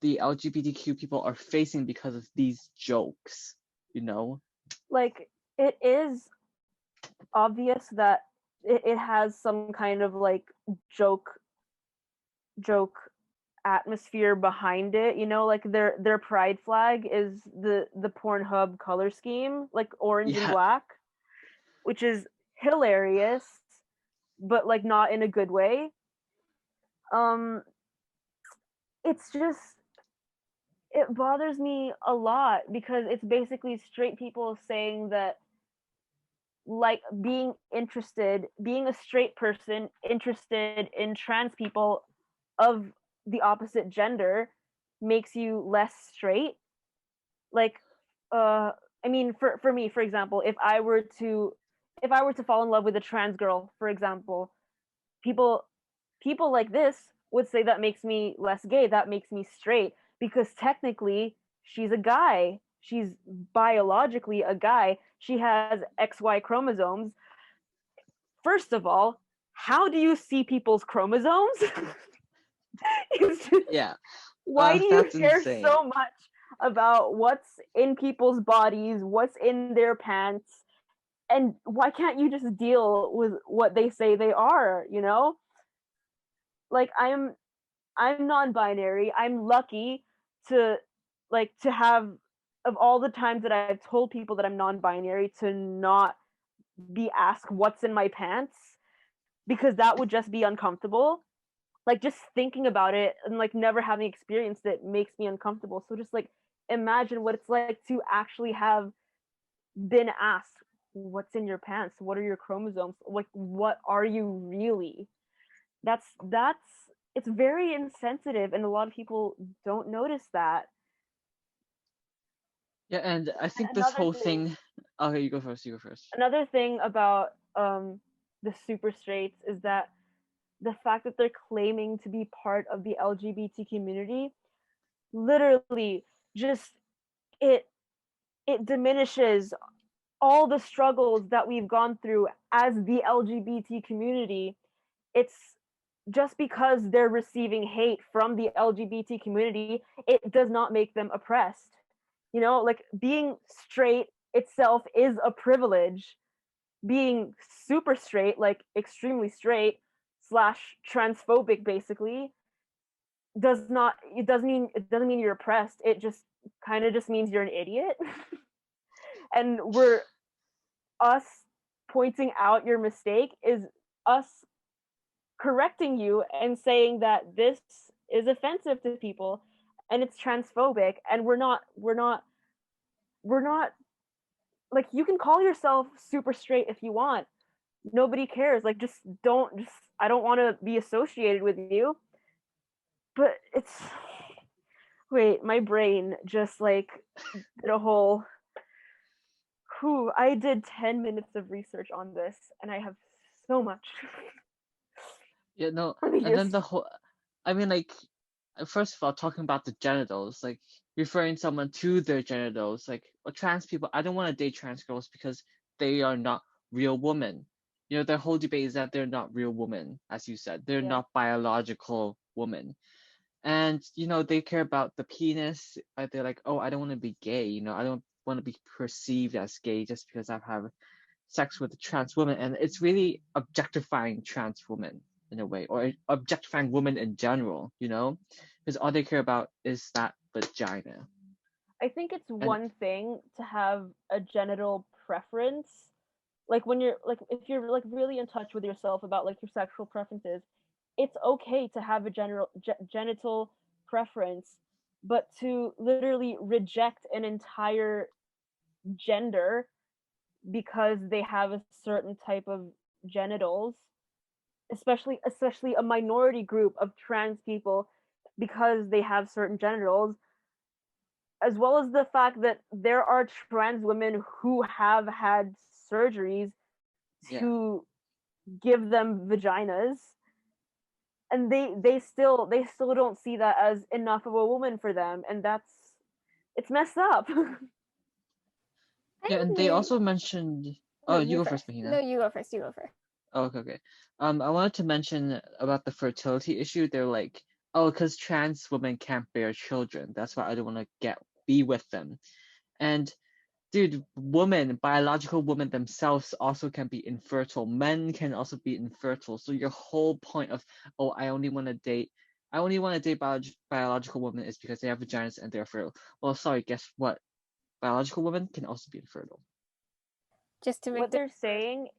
the LGBTQ people are facing because of these jokes, you know? Like, it is obvious that it has some kind of like joke atmosphere behind it, you know, like their pride flag is the Pornhub color scheme, like orange and Yeah, black, which is hilarious, but like not in a good way. um it's just, it bothers me a lot because it's basically straight people saying that, like, being a straight person interested in trans people of the opposite gender makes you less straight. Like, uh I mean, for me, for example, if I were to fall in love with a trans girl, for example, people people like this would say that makes me less gay, that makes me straight, because technically she's a guy, she's biologically a guy, she has XY chromosomes. First of all, how do you see people's chromosomes? It's just, yeah. why do you That's care insane. so much about what's in people's bodies, what's in their pants, and why can't you just deal with what they say they are, you know? Like, I'm non-binary. I'm lucky to, like, to have, of all the times that I've told people that I'm non-binary, to not be asked what's in my pants, because that would just be uncomfortable. Like, just thinking about it and like never having experienced it makes me uncomfortable. So just like imagine what it's like to actually have been asked what's in your pants, what are your chromosomes, like what are you really. That's It's very insensitive, and a lot of people don't notice that. Yeah, and I think And this whole thing. Okay, you go first. You go first. another thing about the super straights is that the fact that they're claiming to be part of the LGBT community literally just, it it diminishes all the struggles that we've gone through as the LGBT community. It's just because they're receiving hate from the LGBT community, it does not make them oppressed. You know, like, being straight itself is a privilege. Being super straight, like extremely straight slash transphobic, basically, it doesn't mean you're oppressed. It just kind of just means you're an idiot. And we're us pointing out your mistake is us correcting you and saying that this is offensive to people and it's transphobic, and we're not like, you can call yourself super straight if you want. Nobody cares. Like, just don't, just, I don't want to be associated with you. But it's, wait, my brain just like did a whole, whew, I did 10 minutes of research on this and I have so much. Yeah, no, Let me and then just, the whole. I mean, like, first of all, talking about the genitals, like referring someone to their genitals, like, or trans people. I don't want to date trans girls because they are not real women. You know, their whole debate is that they're not real women, as you said. They're yeah. not biological women. And, you know, they care about the penis. They're like, oh, I don't want to be gay. You know, I don't want to be perceived as gay just because I have sex with a trans woman. And it's really objectifying trans women in a way, or objectifying women in general, you know, because all they care about is that vagina. I think it's And one thing to have a genital preference. Like, when you're like, if you're like really in touch with yourself about like your sexual preferences, it's okay to have a genital preference. but to literally reject an entire gender because they have a certain type of genitals, especially a minority group of trans people because they have certain genitals, as well as the fact that there are trans women who have had surgeries Yeah. to give them vaginas, and they still don't see that as enough of a woman for them, and it's messed up. Yeah, and they also mentioned. No, Oh, you you go first. first, Mahina. No, you go first. You go first. Oh, okay. I wanted to mention about the fertility issue. They're like, oh, because trans women can't bear children. That's why I don't want to be with them. And dude, biological women themselves also can be infertile. Men can also be infertile. So your whole point of, oh, I only want to date biological women is because they have vaginas and they're fertile. Well, sorry, guess what? Biological women can also be infertile. Just to make what they're saying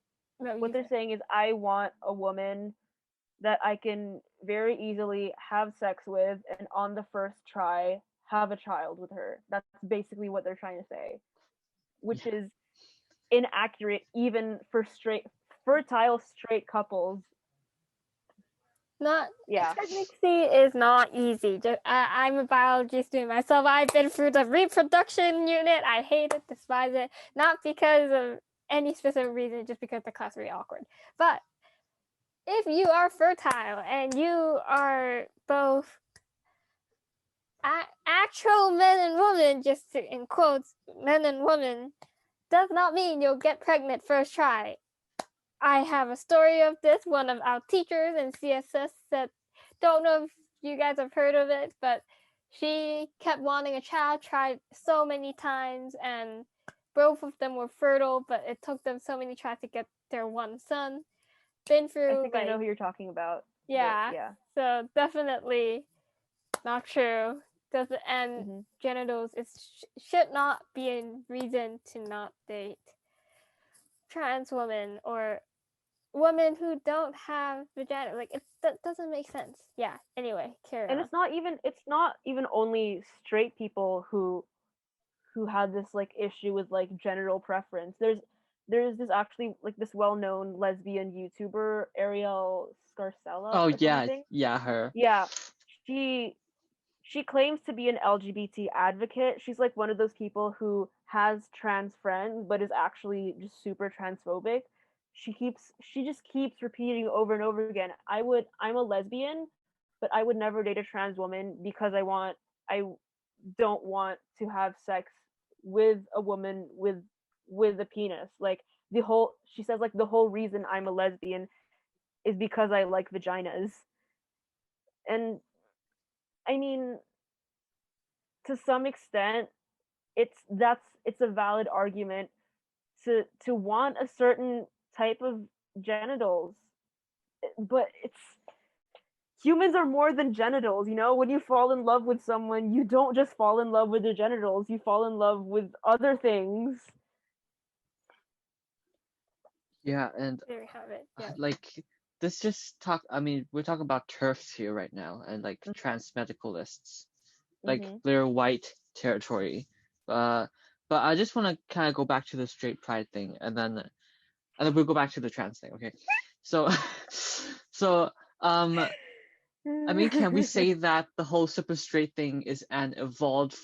is, I want a woman that I can very easily have sex with and on the first try have a child with her. That's basically what they're trying to say, which is inaccurate even for fertile straight couples. Not Yeah. pregnancy is not easy. I'm a biology student myself. I've been through the reproduction unit. I hate it, despise it. Not because of any specific reason, just because the class is really awkward. But if you are fertile and you are both actual men and women, just in quotes, men and women, does not mean you'll get pregnant first try. I have a story of this. One of our teachers in CSS said, don't know if you guys have heard of it, but she kept wanting a child, tried so many times, and both of them were fertile, but it took them so many tries to get their one son. Been through, I think I know who you're talking about. Yeah. Yeah. So definitely not true. And genitals, it should not be a reason to not date trans women or women who don't have vagina. Like, that doesn't make sense. Yeah. Anyway, carry And on. it's not even only straight people who had this like issue with like genital preference. There's this actually like this well-known lesbian YouTuber, Ariel Scarcella Oh or yeah, something. yeah, her. Yeah, she claims to be an LGBT advocate. She's like one of those people who has trans friends but is actually just super transphobic. She just keeps repeating over and over again, I'm a lesbian, but I would never date a trans woman because I don't want to have sex with a woman with a penis. Like she says like the whole reason I'm a lesbian is because I like vaginas. And I mean, to some extent, it's a valid argument to want a certain type of genitals, but it's humans are more than genitals. When you fall in love with someone, you don't just fall in love with their genitals, you fall in love with other things. Yeah, and There we have it. Yeah. like this just we're talking about turfs here right now, and like trans medicalists, like they're white territory. But I just want to kind of go back to the straight pride thing, and then we'll go back to the trans thing. Okay, so can we say that the whole super straight thing is an evolved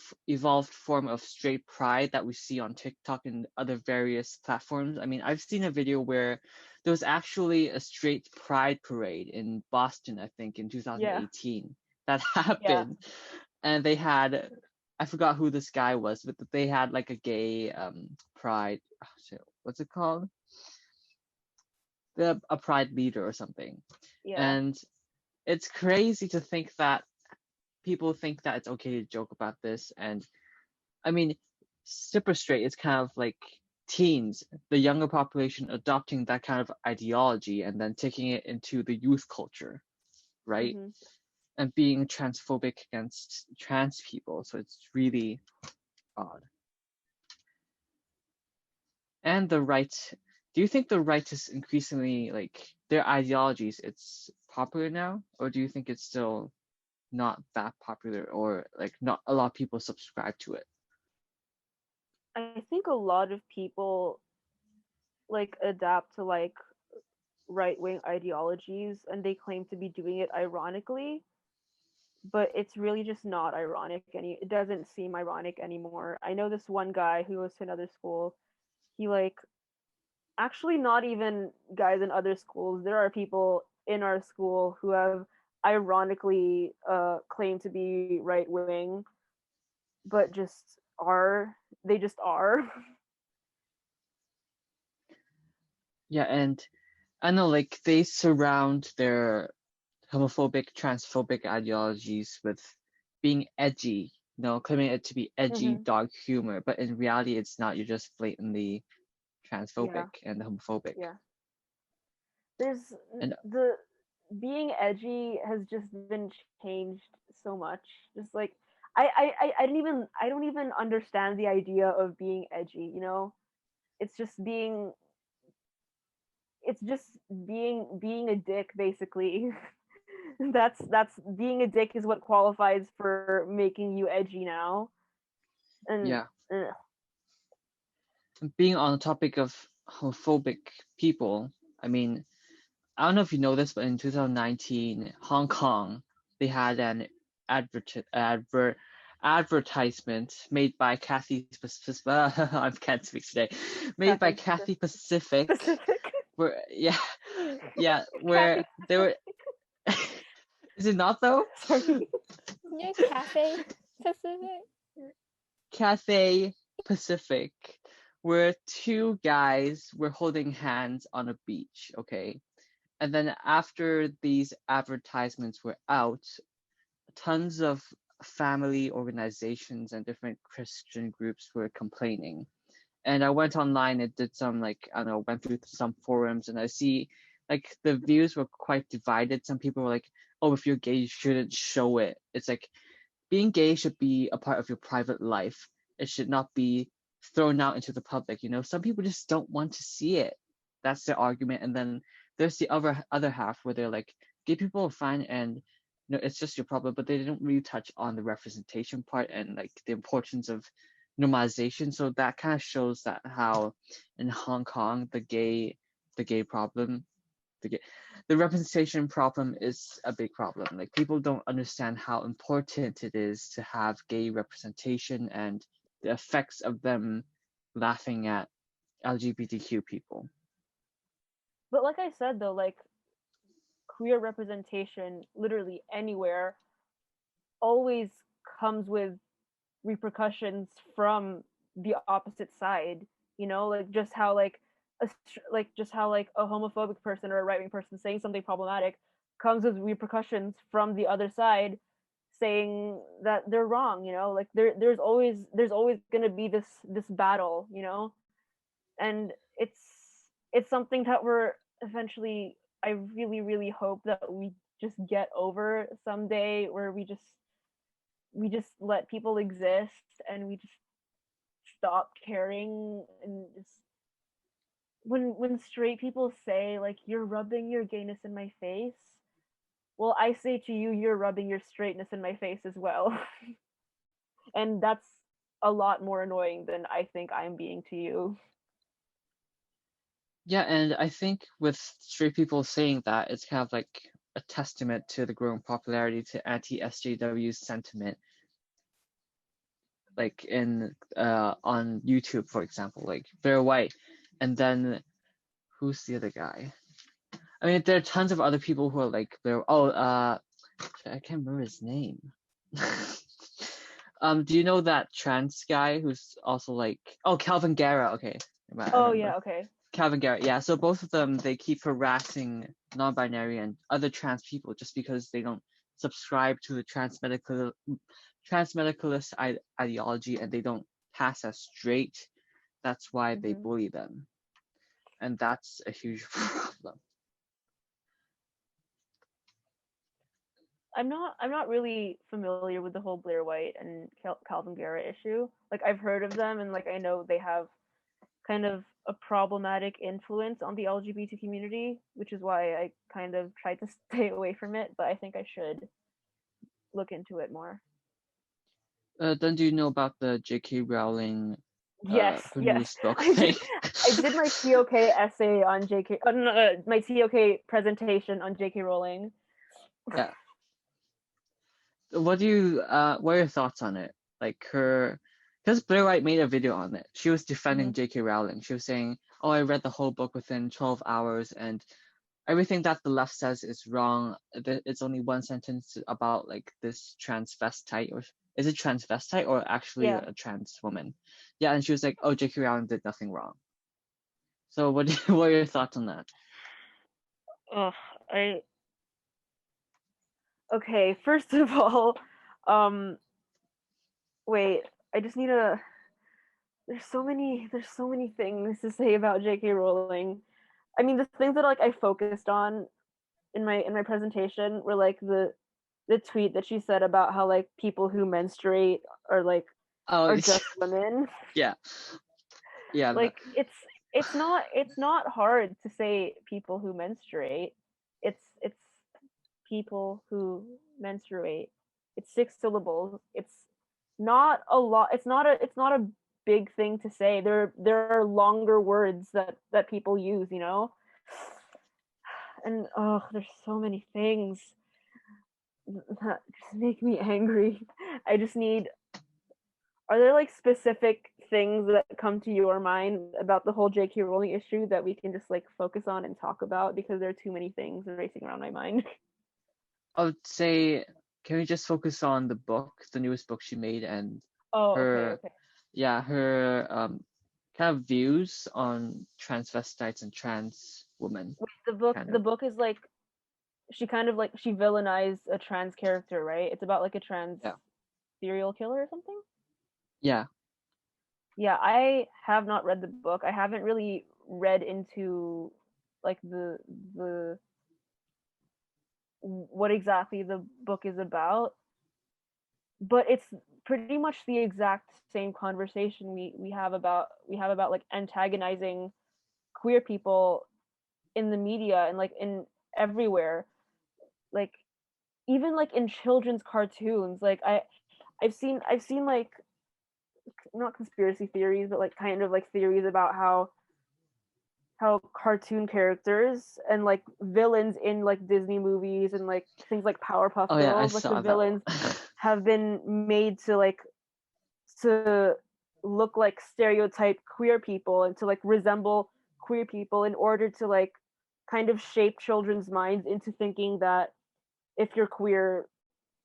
form of straight pride that we see on TikTok and other various platforms? I've seen a video where there was actually a straight pride parade in Boston, I think, in 2018 that happened. And they had, I forgot who this guy was, but they had like a gay pride, what's it called? A pride leader or something. And it's crazy to think that people think that it's okay to joke about this. And super straight is kind of like teens, the younger population, adopting that kind of ideology and then taking it into the youth culture, right? And being transphobic against trans people. So it's really odd. And the right, do you think the right is increasingly, like, their ideologies, it's popular now? Or do you think it's still not that popular, or like not a lot of people subscribe to it. I think a lot of people like adapt to like right wing ideologies and they claim to be doing it ironically, but it's really just not ironic it doesn't seem ironic anymore. I know this one guy who goes to another school. He like actually not even guys in other schools. There are people in our school who have ironically claimed to be right wing, but just are they just are. Yeah, and I know like they surround their homophobic, transphobic ideologies with being edgy, claiming it to be edgy Mhm. dog humor, but in reality it's not. You're just blatantly Yeah, transphobic and homophobic. yeah. There's And the being edgy has just been changed so much. Just like I don't even understand the idea of being edgy, you know? It's just being it's just being a dick basically. That's being a dick is what qualifies for making you edgy now. And yeah, ugh. being on the topic of homophobic people, I mean, I don't know if you know this, but in 2019, Hong Kong, they had an advertisement made by I can't speak today, made by Catholic Cathay Pacific, Pacific. where yeah, Catholic where they were. Is it not though? sorry. Yeah, Cafe Pacific. Cathay Pacific, where two guys were holding hands on a beach. Okay, and then after these advertisements were out, tons of family organizations and different Christian groups were complaining. And I went online and did some like, I don't know, went through some forums, and I see like the views were quite divided. Some people were like, oh, if you're gay, you shouldn't show it. It's like being gay should be a part of your private life. It should not be thrown out into the public. Some people just don't want to see it. That's their argument. And then there's the other half where they're like, gay people are fine, and it's just your problem, but they didn't really touch on the representation part and like the importance of normalization. So that kind of shows that how in Hong Kong the gay problem, the representation problem is a big problem. Like people don't understand how important it is to have gay representation and the effects of them laughing at LGBTQ people. But like I said though, like queer representation literally anywhere always comes with repercussions from the opposite side, you know, like just how like a homophobic person or a right-wing person saying something problematic comes with repercussions from the other side saying that they're wrong, you know, like there's always going to be this battle, you know. And it's something that we're eventually, I really really hope that we just get over someday, where we just let people exist and we just stop caring. And just when straight people say like you're rubbing your gayness in my face, well I say to you you're rubbing your straightness in my face as well. And that's a lot more annoying than I think I'm being to you. Yeah, and I think with straight people saying that, it's kind of like a testament to the growing popularity to anti-SJW sentiment, like in on YouTube, for example, like Blair White, and then who's the other guy? I mean, there are tons of other people who are like Blair. Oh, I can't remember his name. Do you know that trans guy who's also like, oh, Calvin Garrett? Okay, I Oh remember. yeah, okay. Calvin Garrett, yeah. So both of them, they keep harassing non-binary and other trans people just because they don't subscribe to the transmedicalist ideology, and they don't pass as straight. That's why they Mm-hmm. bully them, and that's a huge problem. I'm not really familiar with the whole Blair White and Calvin Garrett issue. Like I've heard of them and like I know they have kind of a problematic influence on the LGBT community, which is why I kind of tried to stay away from it, but I think I should. look into it more. Then do you know about the J.K. Rowling Yes, her yes. newest book I thing? did my TOK essay on JK. My TOK presentation on JK Rowling. Yeah. What are your thoughts on it? Like because Blair White made a video on it. She was defending J.K. Rowling. She was saying, "Oh, I read the whole book within 12 hours, and everything that the left says is wrong. It's only one sentence about like this transvestite, or is it transvestite or actually Yeah. a trans woman?" Yeah, and she was like, "Oh, J.K. Rowling did nothing wrong." So what are your thoughts on that? Ugh, okay, first of all, wait, I just need a there's so many things to say about J.K. Rowling. I mean, the things that like I focused on in my presentation were like the tweet that she said about how like people who menstruate are like Oh, are just women. yeah, yeah. Like it's not hard to say people who menstruate. It's people who menstruate. It's 6 syllables. It's not a lot. It's not a big thing to say. There are longer words that people use, you know? And oh, there's so many things that just make me angry. I just need are there like specific things that come to your mind about the whole J.K. Rowling issue that we can just like focus on and talk about because there are too many things racing around my mind? I would say, can we just focus on the book, the newest book she made, and Oh, her, okay. her kind of views on transvestites and trans women. Wait, Kind the of. book is like she kind of like she villainized a trans character, right? It's about like a trans Yeah. serial killer or something. Yeah. Yeah, I have not read the book. I haven't really read into like the what exactly the book is about, but it's pretty much the exact same conversation we have about like antagonizing queer people in the media and like in everywhere, like even like in children's cartoons. Like I've seen like not conspiracy theories but like kind of like theories about how cartoon characters and like villains in like Disney movies and like things like Powerpuff Oh yeah, I Girls, like the saw that one. villains have been made to look like stereotype queer people and to like resemble queer people in order to like kind of shape children's minds into thinking that if you're queer,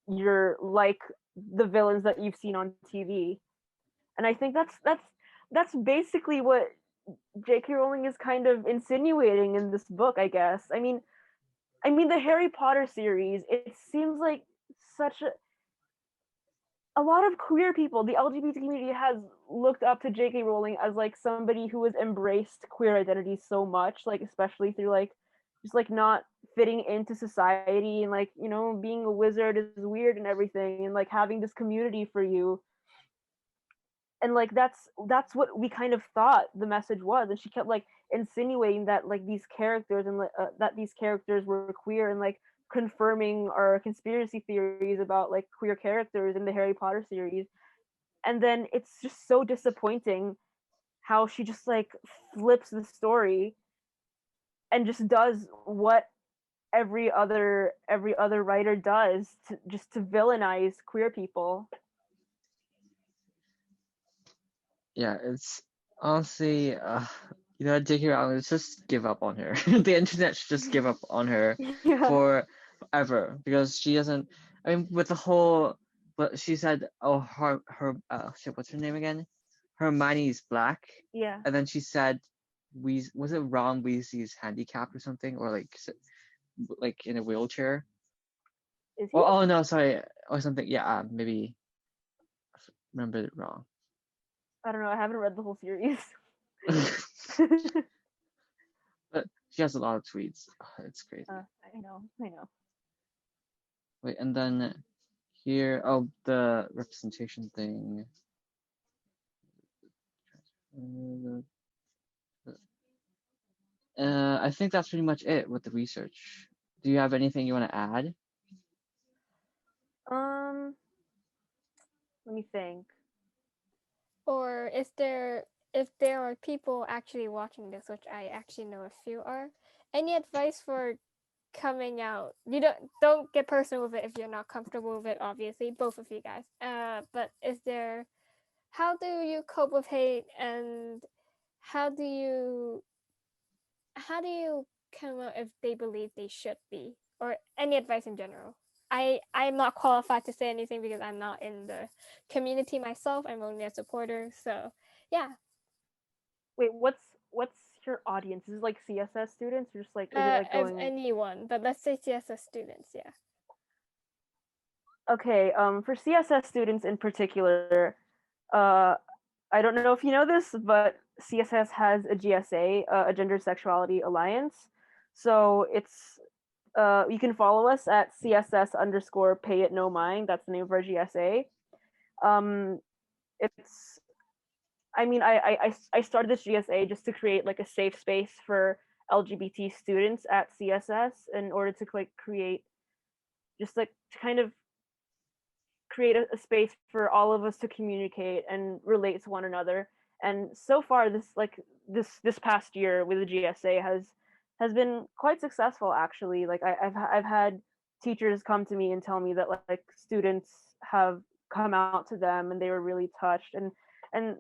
you're like the villains that you've seen on TV. And I think that's basically what J.K. Rowling is kind of insinuating in this book, I guess. I mean the Harry Potter series, it seems like such a lot of queer people, the LGBT community has looked up to J.K. Rowling as like somebody who has embraced queer identity so much, like especially through like just like not fitting into society and like, you know, being a wizard is weird and everything and like having this community for you. And like that's what we kind of thought the message was, and she kept like insinuating that like these characters and that these characters were queer and like confirming our conspiracy theories about like queer characters in the Harry Potter series. And then it's just so disappointing how she just like flips the story and just does what every other writer does to just to villainize queer people. Yeah, it's honestly, J.K. Rowling, let's just give up on her. The internet should just give up on her Yeah. forever because she doesn't. I mean, with the whole, but she said, oh, shit, what's her name again? Hermione's black, Yeah. and then she said, was it Ron Weasley's handicapped or something, or like in a wheelchair? Is he? Oh no, sorry, or something. Yeah, maybe I remembered it wrong. I don't know. I haven't read the whole series. But she has a lot of tweets. It's crazy. I know. Wait, and then here, oh, the representation thing. I think that's pretty much it with the research. Do you have anything you want to add? Let me think. Or if there are people actually watching this, which I actually know a few are, any advice for coming out? You don't get personal with it if you're not comfortable with it, obviously, both of you guys. But how do you cope with hate, and how do you come out if they believe they should be, or any advice in general? I'm not qualified to say anything because I'm not in the community myself. I'm only a supporter. So yeah. Wait, what's your audience? Is it like CSS students, or just like is it like Of going? anyone, but let's say CSS students. Yeah. Okay, for CSS students in particular, uh, I don't know if you know this, but CSS has a GSA, a Gender Sexuality Alliance. So it's you can follow us at CSS underscore pay it no mind. That's the name of our GSA. It's I mean, I started this GSA just to create like a safe space for LGBT students at CSS in order to like create just like to kind of create a space for all of us to communicate and relate to one another. And so far, this past year with the GSA has been quite successful actually. Like I've had teachers come to me and tell me that like students have come out to them and they were really touched and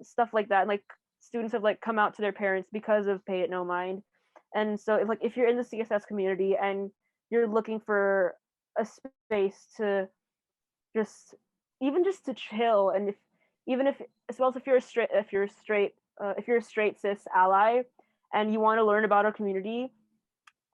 stuff like that. And like students have like come out to their parents because of Pay It No Mind. And so if you're in the CSS community and you're looking for a space to just even just to chill, and if as well as if you're a straight cis ally and you want to learn about our community,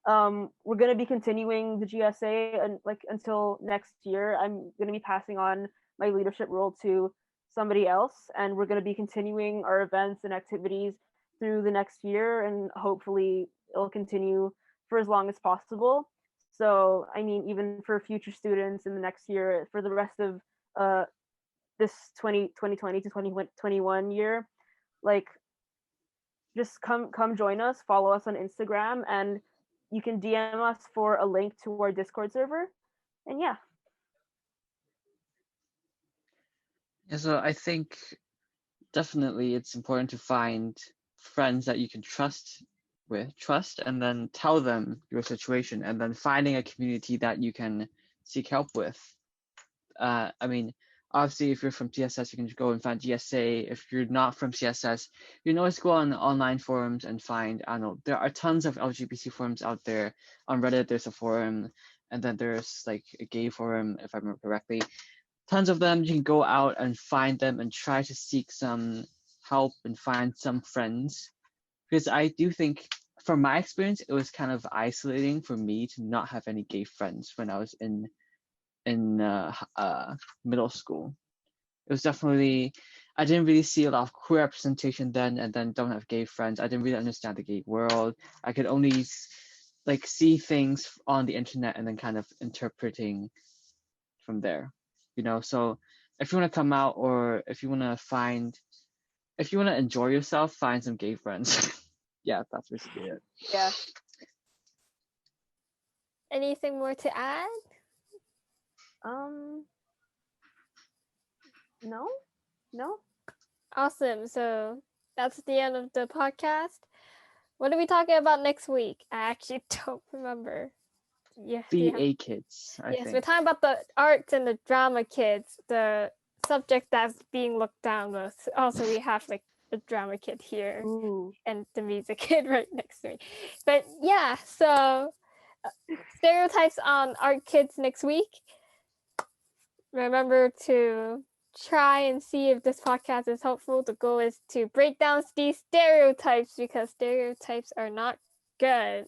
we're going to be continuing the GSA and like until next year. I'm going to be passing on my leadership role to somebody else, and we're going to be continuing our events and activities through the next year, and hopefully it'll continue for as long as possible. So I mean, even for future students in the next year, for the rest of uh, this 2020 to 2021 year, like just come join us, follow us on Instagram, and you can DM us for a link to our Discord server. And yeah. Yeah, so I think definitely it's important to find friends that you can trust and then tell them your situation, and then finding a community that you can seek help with. I mean, obviously, if you're from CSS, you can go and find GSA. If you're not from CSS, you can always go on online forums and find, I don't know, there are tons of LGBT forums out there. On Reddit, there's a forum, and then there's like a gay forum, if I remember correctly. Tons of them. You can go out and find them and try to seek some help and find some friends. Because I do think, from my experience, it was kind of isolating for me to not have any gay friends when I was in middle school. It was definitely, I didn't really see a lot of queer representation then, and then don't have gay friends. I didn't really understand the gay world. I could only like see things on the internet and then kind of interpreting from there, So if you want to come out, or if you want to enjoy yourself, find some gay friends. Yeah, that's basically it. Yeah. Anything more to add? No. Awesome. So that's the end of the podcast. What are we talking about next week? I actually don't remember. Yeah. BA kids, I Yes, think. we're talking about the arts and the drama kids, the subject that's being looked down with. Also, we have like the drama kid here. Ooh. And the music kid right next to me. But yeah, so stereotypes on art kids next week. Remember to try and see if this podcast is helpful. The goal is to break down these stereotypes, because stereotypes are not good.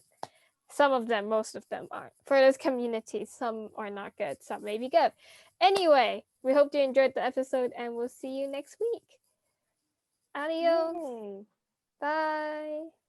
Some of them, most of them aren't. For this community, some are not good, some may be good. Anyway, we hope you enjoyed the episode, and we'll see you next week. Adios. Yay. Bye.